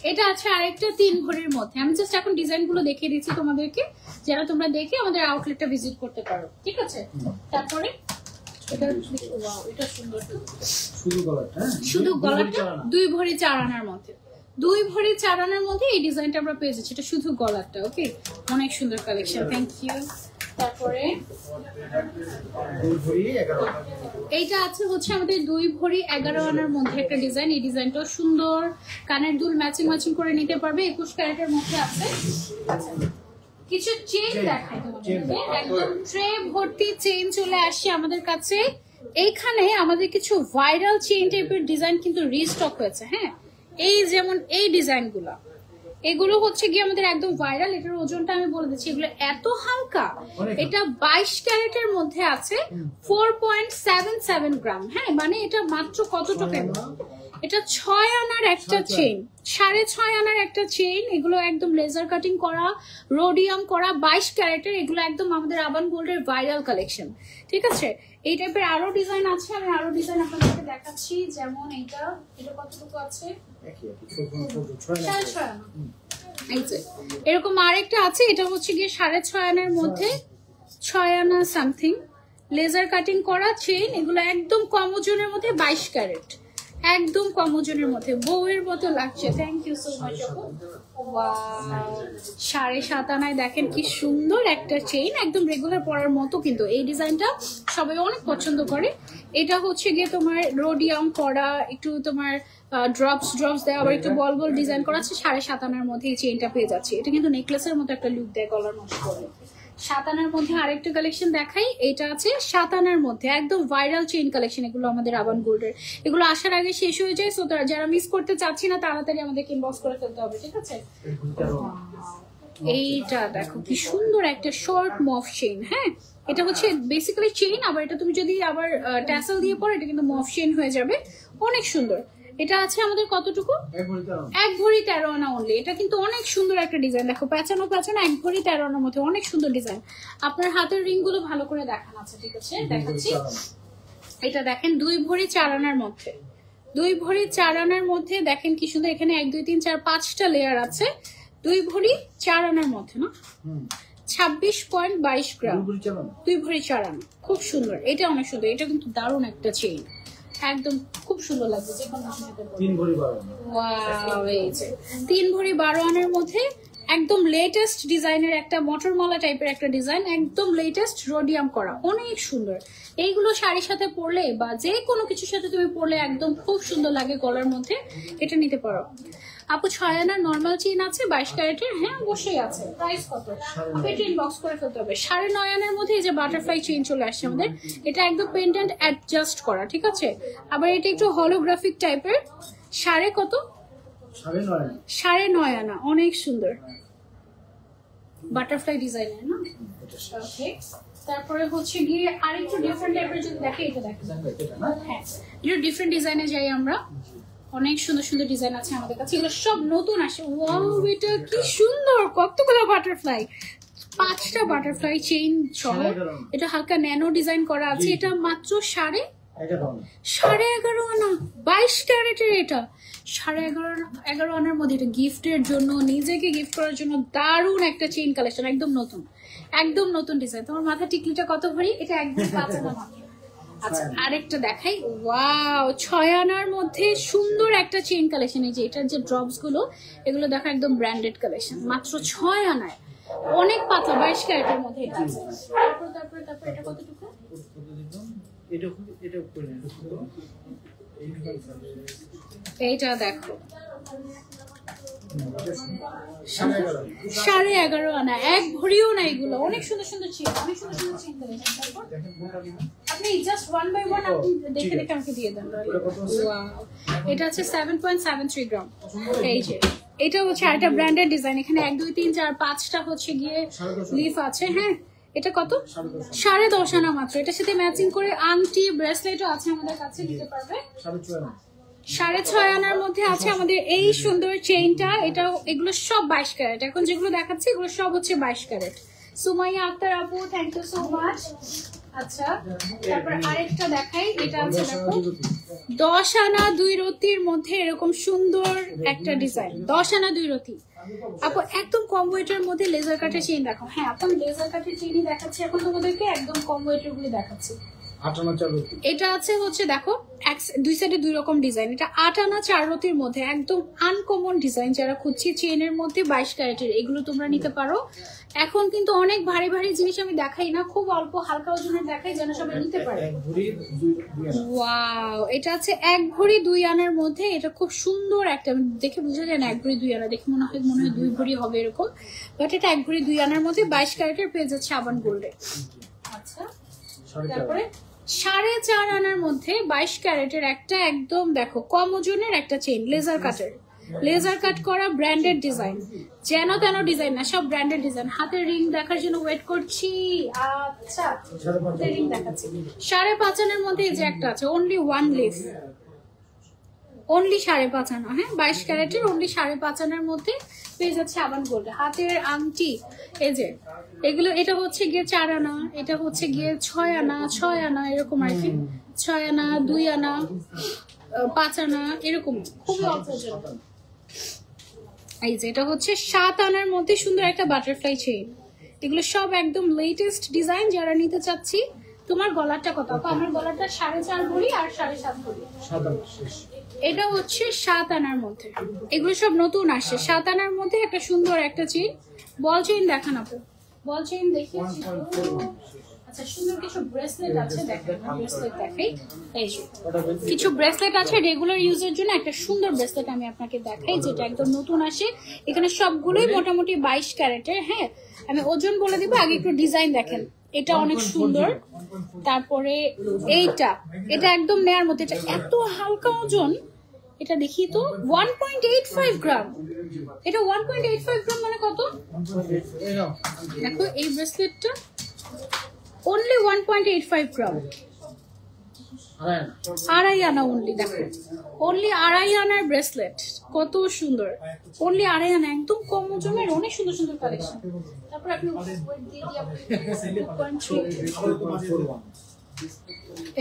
এটা আছে আরেকটা 3 ভরির মধ্যে। আমি জাস্ট এখন ডিজাইন গুলো দেখিয়ে দিচ্ছি তোমাদেরকে, যারা তোমরা দেখে আমাদের আউটলেটটা ভিজিট করতে পারো, ঠিক আছে। তারপরে এটা সুন্দর, শুধু গলাটা 2 ভরি 4 আনার মধ্যে। 2 ভরি 4 আনার মধ্যে এই ডিজাইনটা আমরা পেয়ে যাচ্ছি। এটা শুধু গলাটা, ওকে, অনেক সুন্দর কালেকশন। Thank you. তারপরে এইটা আছে হচ্ছে আমাদের 2 ভরি 11 আনার মধ্যে একটা ডিজাইন। এই ডিজাইনটাও সুন্দর, কানের দুল ম্যাচিং ম্যাচিং করে নিতে পারবে। 21 ক্যারেটের মধ্যে আছে। কিছু চেইন দেখাই তোমাদেরকে, একদম ট্রে ভর্তি চেইন চলে আসছে আমাদের কাছে। এইখানে আমাদের কিছু ভাইরাল চেইন টাইপের ডিজাইন কিন্তু রিস্টক হয়েছে। হ্যাঁ, এই যেমন এই ডিজাইনগুলো, এগুলো হচ্ছে গিয়ে আমাদের একদম ভাইরাল। এটার ওজনটা আমি বলে দিচ্ছি, এগুলো এত হালকা। এটা 22 ক্যারেটের মধ্যে আছে, 4.77 গ্রাম। হ্যাঁ, মানে এটা মাত্র কত টাকা? এটা 6 আনার একটা চেইন, 6.5 আনার একটা চেইন। এগুলো একদম লেজার কাটিং করা, রোডিয়াম করা, 22 ক্যারেটের। এগুলো একদম আমাদের আবান গোল্ডের ভাইরাল কালেকশন, ঠিক আছে। এই টাইপের আরো ডিজাইন আছে, আমি আরো ডিজাইন আপনাদেরকে দেখাচ্ছি। যেমন এটা কতটুকু আছে, এরকম আরেকটা আছে। এটা হচ্ছে গিয়ে 6.5 আনার মধ্যে, 6 আনা সামথিং, লেজার কাটিং করা চেইন। এগুলো একদম কম ওজনের মধ্যে, 22 ক্যারেট, একদম কম ওজনের মধ্যে, বউয়ের মতো লাগছে। Thank you so much. 7.5 আনায় দেখেন কি সুন্দর একটা চেইন, একদম রেগুলার পরার মতো। কিন্তু এই ডিজাইনটা সবাই অনেক পছন্দ করে। এটা হচ্ছে গিয়ে তোমার রোডিয়াম করা, একটু তোমার ড্রপস দেয়, আবার একটু বল বল ডিজাইন করা আছে। 7.5 আনার মধ্যে এই চেইনটা পেয়ে যাচ্ছে। এটা কিন্তু নেকলেসের মতো একটা লুক দেয় গলার মধ্যে করে। 7 আনার মধ্যে আরেকটা কালেকশন দেখাই। এটা আছে 7 আনার মধ্যে, একদম ভাইরাল চেইন কালেকশন। এগুলো আমাদের আবান গোল্ডের, এগুলো আসার আগে শেষ হয়ে যায়। সো যারা মিস করতে চাচ্ছি না, তাড়াতাড়ি আমাদেরকে ইনবক্স করে ফেলতে হবে, ঠিক আছে। এইটা দেখো কি সুন্দর একটা শর্ট মফ চেইন। হ্যাঁ, এটা হচ্ছে বেসিক্যালি চেইন, আবার এটা তুমি যদি আবার ট্যাসেল দিয়ে পরো, এটা কিন্তু মফ চেইন হয়ে যাবে। অনেক সুন্দর। এটা আছে আমাদের কতটুকু, 1 ভরি 13 আনা অনলি। এটা কিন্তু অনেক সুন্দর একটা ডিজাইন। দেখো পেঁচানো 1 ভরি 13 আনার মধ্যে, অনেক সুন্দর ডিজাইন। আপনার হাতের রিং গুলো ভালো করে দেখান আছে, ঠিক আছে, দেখাচ্ছি। এটা দেখেন 2 ভরি 4 আনার মধ্যে, 2 ভরি 4 আনার মধ্যে দেখেন কি সুন্দর। এখানে 1 2 3 4 5টা লেয়ার আছে। 2 ভরি 4 আনার মধ্যে না, 26.22 গ্রাম, 2 ভরি 4 আনা, খুব সুন্দর। এটা অনেক সুন্দর। এটা কিন্তু দারুণ একটা চেইন, একদম খুব সুন্দর লাগবে। যে কোনো 3 ভরি 12 আনা। ওয়াও, এই যে 3 ভরি 12 আনার মধ্যে একদম লেটেস্ট ডিজাইনের একটা মটরমালা টাইপের একটা ডিজাইন, একদম লেটেস্ট রোডিয়াম করা, অনেক সুন্দর। এইগুলো শাড়ির সাথে পরলে বা যে কোনো কিছুর সাথে তুমি পরলে একদম খুব সুন্দর লাগে গলার মধ্যে। এটা নিতে পারো। আপু 6 আনার নর্মাল চেইন আছে 22 ক্যারেটের? হ্যাঁ, অবশ্যই আছে। প্রাইস কত? এটা ইনবক্স করে ফেলতে হবে। 9.5 আনার মধ্যে এই যে বাটারফ্লাই চেইন চলে আসছে আমাদের। এটা একদম পেন্ডেন্ট অ্যাডজাস্ট করা, ঠিক আছে। আবার এটা একটু হলোগ্রাফিক টাইপের। কত? 9.5 আনা, অনেক সুন্দর বাটারফ্লাই ডিজাইনের না। ওকে, তারপরে হচ্ছে গিয়ে আরেকটু ডিফারেন্ট টাইপের যদি দেখে, এটা দেখেন। হ্যাঁ, এটা ডিফারেন্ট ডিজাইনে যাই আমরা। অনেক সুন্দর সুন্দর ডিজাইন আছে আমাদের কাছে, এগুলো সব নতুন আসে। ওয়াও, এটা কি সুন্দর, কতগুলো বাটারফ্লাই, 5টা বাটারফ্লাই চেইন সহ। এটা হালকা ন্যানো ডিজাইন করা আছে। এটা মাত্র এটা দাও না। 11.5 আনা 22 ক্যারেটের, এটা 11.5 আনার মধ্যে, এটা গিফটের জন্য, নিজেকে গিফট করার জন্য দারুণ একটা চেইন কালেকশন, একদম নতুন ডিজাইন। তোমার মাথা টিকলিটা কত ভরি? এটা একদম 5 আনা মাত্র। আচ্ছা আরেকটা দেখাই, ওয়াও 6 আনার মধ্যে সুন্দর একটা চেইন কালেকশন। এই যে এটার যে ড্রপস গুলো, এগুলো দেখো একদম ব্র্যান্ডেড কালেকশন, মাত্র 6 আনায়, অনেক পাতলা, 22 ক্যারেটের মধ্যে এটা আছে। তারপর এটা কতটুকু? এটা করে এইটা দেখো 11.5 আনা, 1 ভরিও না এগুলো, অনেক সুন্দর চেইন, আপনি জাস্ট 1 বাই 1 আপনি দেখে আমাকে দিয়ে দেন। ওয়াও, এটা আছে 7.73 গ্রাম। এই যে এটা হচ্ছে আরেকটা ব্র্যান্ডেড ডিজাইন, এখানে 1 2 3 4 5টা হচ্ছে গিয়ে লিফ আছে। হ্যাঁ, এটা কত? 10.5 আনা মাত্র। এটার সাথে ম্যাচিং করে আংটি, ব্রেসলেটও আছে আমাদের কাছে, নিতে পারবে। 6.5 আনার মধ্যে আছে আমাদের এই সুন্দর চেইনটা। এগুলো সব 22 ক্যারেট। এখন যেগুলো দেখাচ্ছি এগুলো সব হচ্ছে 22 ক্যারেট। সুমাইয়া আক্তার আপু, থ্যাংক ইউ সো মাচ। আচ্ছা, তারপর আরেকটা দেখাই, এটা আছে দেখো 10 আনা 2 রতির মধ্যে এরকম সুন্দর একটা ডিজাইন, 10 আনা 2 রতি। আপু একদম কম ওয়েটের মধ্যে লেজার কাটের চেইন দেখো। হ্যাঁ, আপনি লেজার কাটের চেইনই দেখাচ্ছি এখন তোমাদেরকে, একদম কম ওয়েটের গুলি দেখাচ্ছি। এটা আছে হচ্ছে দেখো দুই সাইডে 2 রকম ডিজাইন। এটা 8 আনা 4 রতির মধ্যে একদম আনকমন ডিজাইন, যারা খুঁজছি চেইনের মধ্যে 22 ক্যারেটের, এগুলো তোমরা নিতে পারো। এখন কিন্তু অনেক ভারী জিনিস আমি দেখাই না, খুব অল্প হালকা ওজনের দেখাই, যেন সবাই নিতে পারে। ওয়াও, এটা আছে 1 ভরি 2 আনার মধ্যে। এটা খুব সুন্দর একটা, দেখে বোঝা যায় না 1 ভরি 2 আনা, দেখে মনে হয় 2 ভরি হবে এরকম, বাট এটা 1 ভরি 2 আনার মধ্যে 22 ক্যারেটের পেয়ে যাচ্ছে আবান গোল্ডে। আচ্ছা, তারপরে 4.5 আনার মধ্যে 22 ক্যারেটের একটা একদম দেখো কম ওজনের একটা চেইন, লেজার কাট করা ব্র্যান্ডেড ডিজাইন, যেন তেন ডিজাইন না, সব ব্র্যান্ডেড ডিজাইন। হাতের রিং দেখার জন্য ওয়েট করছি। আচ্ছা, হাতের রিং দেখাচ্ছি। 5.5 আনার মধ্যে এই যে একটা আছে, অনলি 1 লিফ, অনলি 5.5 আনা। হ্যাঁ, 22 ক্যারেটের অনলি 5.5 আনার মধ্যে পেয়ে যাচ্ছে আবান গোল্ড। হাতের আংটি, এই যে এগুলো, এটা হচ্ছে গিয়ে 4 আনা, এটা হচ্ছে গিয়ে 6 আনা এরকম আর কি, 6 আনা 2 আনা 5 আনা এরকম, খুবই অল্প ওজন। এই যে এটা হচ্ছে 7 আনার মধ্যে সুন্দর একটা বাটারফ্লাই চেইন। এগুলো সব একদম লেটেস্ট ডিজাইন, যারা নিতে চাচ্ছি। তোমার গলাটা কত? আমার গলাটা 4.5 ভরি আর 7.5 ভরি। এটা হচ্ছে 7 আনার মধ্যে, এগুলো সব নতুন আসছে। 7 আনার মধ্যে একটা সুন্দর একটা চেইন, বল চেইন দেখান আপু, বল চেইন দেখিয়েছি। আচ্ছা, সুন্দর কিছু ব্রেসলেট আছে, দেখেন ব্রেসলেট দেখাই। এই যে কিছু ব্রেসলেট আছে রেগুলার ইউজের জন্য, একটা সুন্দর ব্রেসলেট আমি আপনাকে দেখাই, যেটা একদম নতুন আসে। এখানে সবগুলোই মোটামুটি 22 ক্যারেটের। হ্যাঁ, আমি ওজন বলে দিব, আগে একটু ডিজাইন দেখেন। এটা অনেক সুন্দর। তারপরে এটা একদম নেয়ার মধ্যে, এটা এত হালকা ওজন, এটা দেখি তো 1.85 গ্রাম। এটা 1.85 গ্রাম মানে কত? দেখো এই ব্রেসলেটটা অনলি 1.85 গ্রাম, 2.5 আনা অনলি। দেখো অনলি 2.5 আনার ব্রেসলেট, কত সুন্দর, অনলি 2.5 আনা, একদম কম ওজনের, অনেক সুন্দর কালেকশন। তারপর আপনি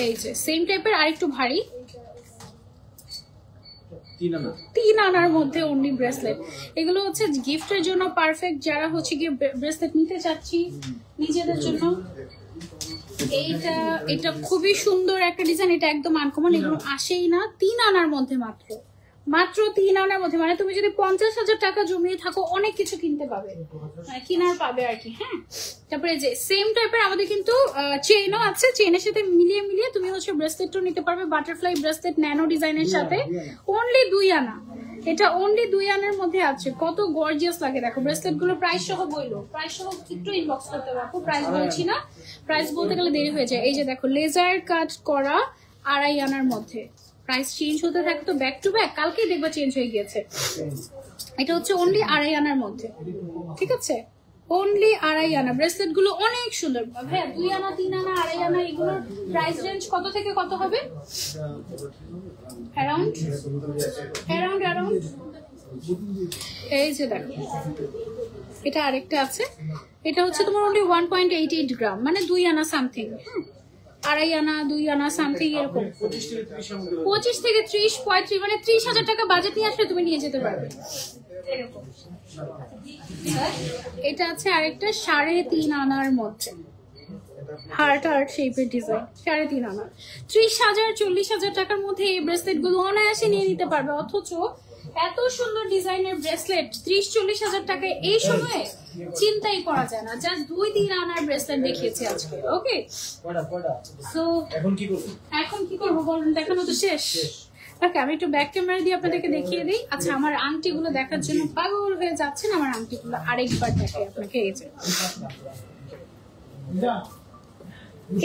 এই যে সেম টাইপের আরেকটু ভারী 3 আনার মধ্যে অনলি ব্রেসলেট। এগুলো হচ্ছে গিফটের জন্য পারফেক্ট, যারা হচ্ছে গিয়ে ব্রেসলেট নিতে চাচ্ছি নিজেদের জন্য। এটা খুবই সুন্দর একটা ডিজাইন, এটা একদম আনকমন, এগুলো আসেই না। 3 আনার মধ্যে মাত্র 3 আনার মধ্যে, মানে তুমি যদি 50,000 টাকা জমিয়ে থাকো অনেক কিছু কিনতে পাবে, মানে কিনার পাবে আর কি। হ্যাঁ, তারপরে যে সেম টাইপের আমাদের কিন্তু চেইনও আছে, চেইনের সাথে মিলিয়ে তুমি হচ্ছে ব্রেসলেটও নিতে পারবে, বাটারফ্লাই ব্রেসলেট ন্যানো ডিজাইনের সাথে, অনলি 2 আনা। এটা অনলি 2 আনার মধ্যে আছে, কত গর্জিয়াস লাগে। দেখো ব্রেসলেট গুলো প্রাইস সহ বইলো, প্রাইস সহ একটু ইনবক্স করতে পারবো, প্রাইস বলছি না, প্রাইস বলতে গেলে দেরি হয়ে যায়। এই যে দেখো লেজার কাট করা 2.5 আনার মধ্যে, প্রাইস চেঞ্জ হতে থাকে তো ব্যাক টু ব্যাক, কালকেই দেখবা চেঞ্জ হয়ে গিয়েছে। এটা হচ্ছে অনলি 2.5 আনার মধ্যে, ঠিক আছে, অনলি 2.5 আনা। ব্রেসলেট গুলো অনেক সুন্দর ভাইয়া, 2 আনা 3 আনা 2.5 আনা, এগুলোর প্রাইস রেঞ্জ কত থেকে কত হবে? অ্যারাউন্ড এই যে দেখো এটা আরেকটা আছে, এটা হচ্ছে তোমার অনলি 1.88 গ্রাম, মানে 2 আনা সামথিং। 2.5 আনা 2 আনা সামথিং এরকম 25 থেকে 30 35 মানে 30,000 টাকা বাজেট নিয়ে আসলে তুমি নিয়ে যেতে পারবে এরকম। এটা আছে আরেকটা 3.5 আনার মধ্যে হার্ট শেপের ডিজাইন, 3.5 আনা। 30,000 40,000 টাকার মধ্যে এই ব্রেসলেট গুলো অনায়াসে নিয়ে নিতে পারবে। অথচ এত সুন্দর ডিজাইনের ব্রেসলেট 30-40,000 টাকায় এই সময়ে চিন্তাই করা যায় না। জাস্ট 2-3 আনার ব্রেসলেট দেখিয়েছি আজকে। ওকে, সো এখন কি করবো বলুন? দেখানো তো শেষ। ওকে, আমি একটু ব্যাক ক্যামেরা দিয়ে আপনাদেরকে দেখিয়ে দিই। আচ্ছা, আমার আংটিগুলো দেখার জন্য পাগল হয়ে যাচ্ছেন। আমার আংটিগুলো আরেকবার দেখাই আপনাকে। এই যে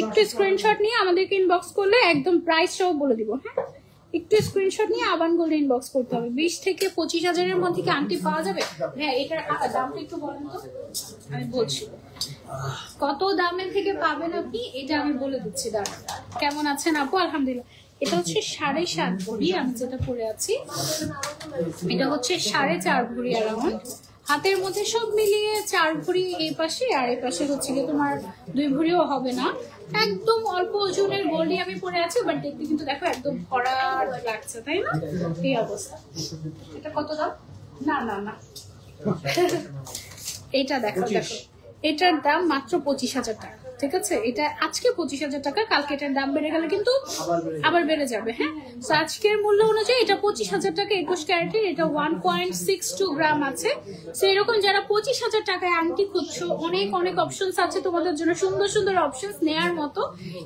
একটু স্ক্রিনশট নিয়ে আমাদেরকে ইনবক্স করলে একদম প্রাইস সহ বলে দিব। হ্যাঁ, একটু স্ক্রিনশট নিয়ে আবান গোল্ড ইনবক্স করতে হবে। 20 থেকে 25,000 মধ্যে কি আংটি পাওয়া যাবে? হ্যাঁ, এটার দামটা একটু বলেন তো, আমি বলছি কত দামের থেকে পাবেন আপনি, এটা আমি বলে দিচ্ছি। দাঁড়ান, কেমন আছেন আপু? আলহামদুলিল্লাহ। এটা হচ্ছে 7.5 ভরি আমি যেটা পরে আছি, এটা হচ্ছে 4.5 ভরি অ্যারাউন্ড। হাতের মধ্যে সব মিলিয়ে 4 ভরি এই পাশে, আর এই পাশে হচ্ছে কি তোমার 2 ভরিও হবে না। একদম অল্প ওজনের গোল্ডই আমি পরে আছি, বাট দেখতে কিন্তু দেখো একদম ভরা লাগছে, তাই না? এই অবস্থা। এটা কত দাম? না না না, এটা দেখো দেখো, এটার দাম মাত্র 25,000 টাকা। ঠিক আছে, এটা আজকে 25,000 টাকা, কালকে এটার দাম বেড়ে গেলে কিন্তু আবার বেড়ে যাবে। হ্যাঁ, তো আজকের মূল্য অনুযায়ী এটা 25,000 টাকা। 21 ক্যারেটের, এটা 1.62 গ্রাম আছে। তো এরকম যারা 25,000 টাকায় আংটি খুঁজছো, অনেক অনেক অপশনস আছে তোমাদের জন্য, সুন্দর সুন্দর অপশনস নেয়ার মতো।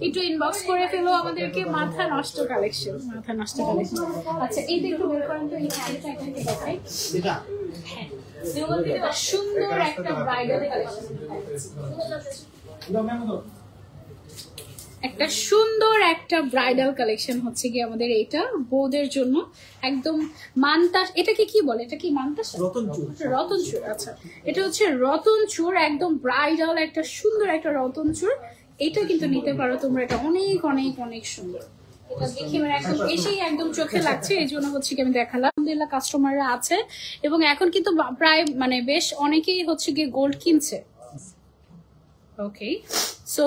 একটু ইনবক্স করে ফেলো আমাদেরকে। মাথা নষ্ট কালেকশন, মাথা নষ্ট কালেকশন। আচ্ছা, এইটা একটু বের করেন তো, এই শাড়িটা এখানে দেখাই। হ্যাঁ, সুন্দর একটা ব্রাইডাল কালেকশন, একটা সুন্দর একটা ব্রাইডাল কালেকশন হচ্ছে কি আমাদের এইটা বউদের জন্য একদম মানতাস। এটাকে কি বলে? এটা কি মানতাস? রতনচুর। আচ্ছা, এটা হচ্ছে রতনচুর, একদম ব্রাইডাল একটা সুন্দর একটা রতনচুর। এটা কিন্তু নিতে পারো তোমরা, এটা অনেক অনেক অনেক সুন্দর। এটা দেখি মানে একদম এসেই একদম চোখে লাগছে, এই জন্য হচ্ছে কি আমি দেখালাম। আলহামদুলিল্লাহ কাস্টমাররা আছে, এবং এখন কিন্তু প্রায় মানে বেশ অনেকেই হচ্ছে গিয়ে গোল্ড কিনছে। ওকে, সো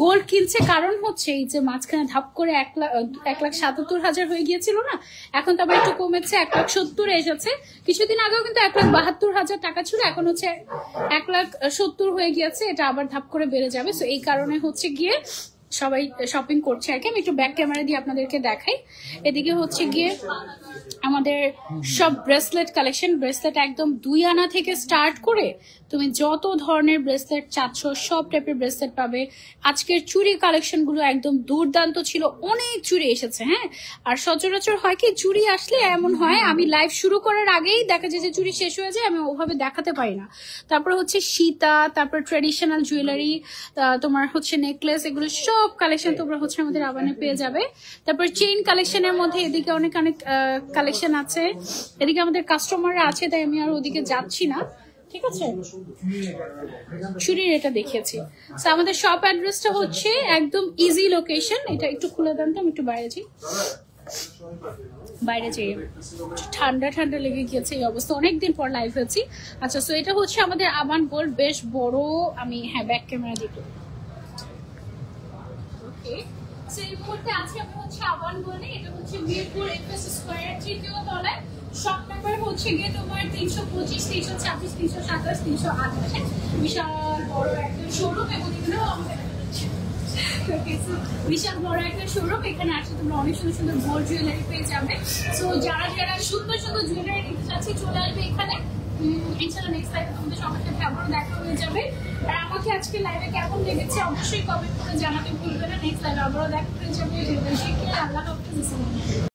গোল্ড কিনছে কারণ হচ্ছে এই যে মাঝখানে ধাপ করে 1,77,000 হয়ে গিয়েছিল না, এখন তো আবার একটু কমেছে, 1,70,000 এসেছে। কিছুদিন আগেও কিন্তু 1,72,000 টাকা ছিল, এখন হচ্ছে 1,70,000 হয়ে গিয়েছে। এটা আবার ধাপ করে বেড়ে যাবে। সো এই কারণে হচ্ছে গিয়ে সবাই শপিং করছে আর কি। আমি একটু ব্যাক ক্যামেরা দিয়ে আপনাদেরকে দেখাই। এদিকে হচ্ছে গিয়ে আমাদের সব ব্রেসলেট কালেকশন। ব্রেসলেট একদম 2 আনা থেকে স্টার্ট করে তুমি যত ধরনের ব্রেসলেট চাচ্ছ সব টাইপের ব্রেসলেট পাবে। আজকের চুড়ি কালেকশন গুলো একদম দুর্দান্ত ছিল, অনেক চুড়ি এসেছে। হ্যাঁ, আর সচরাচর হয় কি, চুড়ি আসলে এমন হয় আমি লাইভ শুরু করার আগেই দেখা যায় যে চুড়ি শেষ হয়ে যায়, আমি ওভাবে দেখাতে পারি না। তারপর হচ্ছে সীতা, তারপর ট্রেডিশনাল জুয়েলারি, তোমার হচ্ছে নেকলেস, এগুলো সব কালেকশন তোমরা হচ্ছে আমাদের আবানে পেয়ে যাবে। তারপর চেইন কালেকশনের মধ্যে এদিকে অনেক অনেক কালেকশন আছে। এদিকে আমাদের কাস্টমাররা আছে, তাই আমি আর ওদিকে যাচ্ছি না। ঠিক আছে, চুরির এটা দেখিয়েছি। আমাদের শপ অ্যাড্রেসটা হচ্ছে একদম ইজি লোকেশন। এটা একটু খুলে দেন তো, আমি একটু বাইরে যাই। ঠান্ডা ঠান্ডা লেগে গিয়েছে, এই অবস্থা। অনেকদিন পর লাইভ হয়েছি। আচ্ছা, সো এটা হচ্ছে আমাদের আবান গোল্ড, বেশ বড়। আমি হ্যাঁ ব্যাক ক্যামেরা দিই। ওকে, সো এই মুহূর্তে আছি আমি হচ্ছে আবান গোল্ডে। এটা হচ্ছে মিরপুর এফএস স্কয়ার 3য় তলায়। শপ নাম্বার হচ্ছে গিয়ে তোমার 325, 326, 327, 328। বিশাল বড় একটা শোরুম, এবং এগুলো বিশাল বড় একটা শোরুম। এখানে আসলে তোমরা অনেক সুন্দর সুন্দর গোল্ড জুয়েলারি পেয়ে যাবে। সো যারা যারা সুন্দর সুন্দর জুয়েলারি নিতে চাচ্ছে চলে আসবে এখানে। ইনশাআল্লাহ নেক্সট লাইভে তোমাদের সবার সাথে আবারও দেখা হয়ে যাবে। আর আমাকে আজকে লাইভে কেমন লেগেছে অবশ্যই কমেন্ট করে জানাতে ভুলবে না। নেক্সট লাইভে আবারও দেখা হয়ে যাবে। আল্লাহ হাফেজ।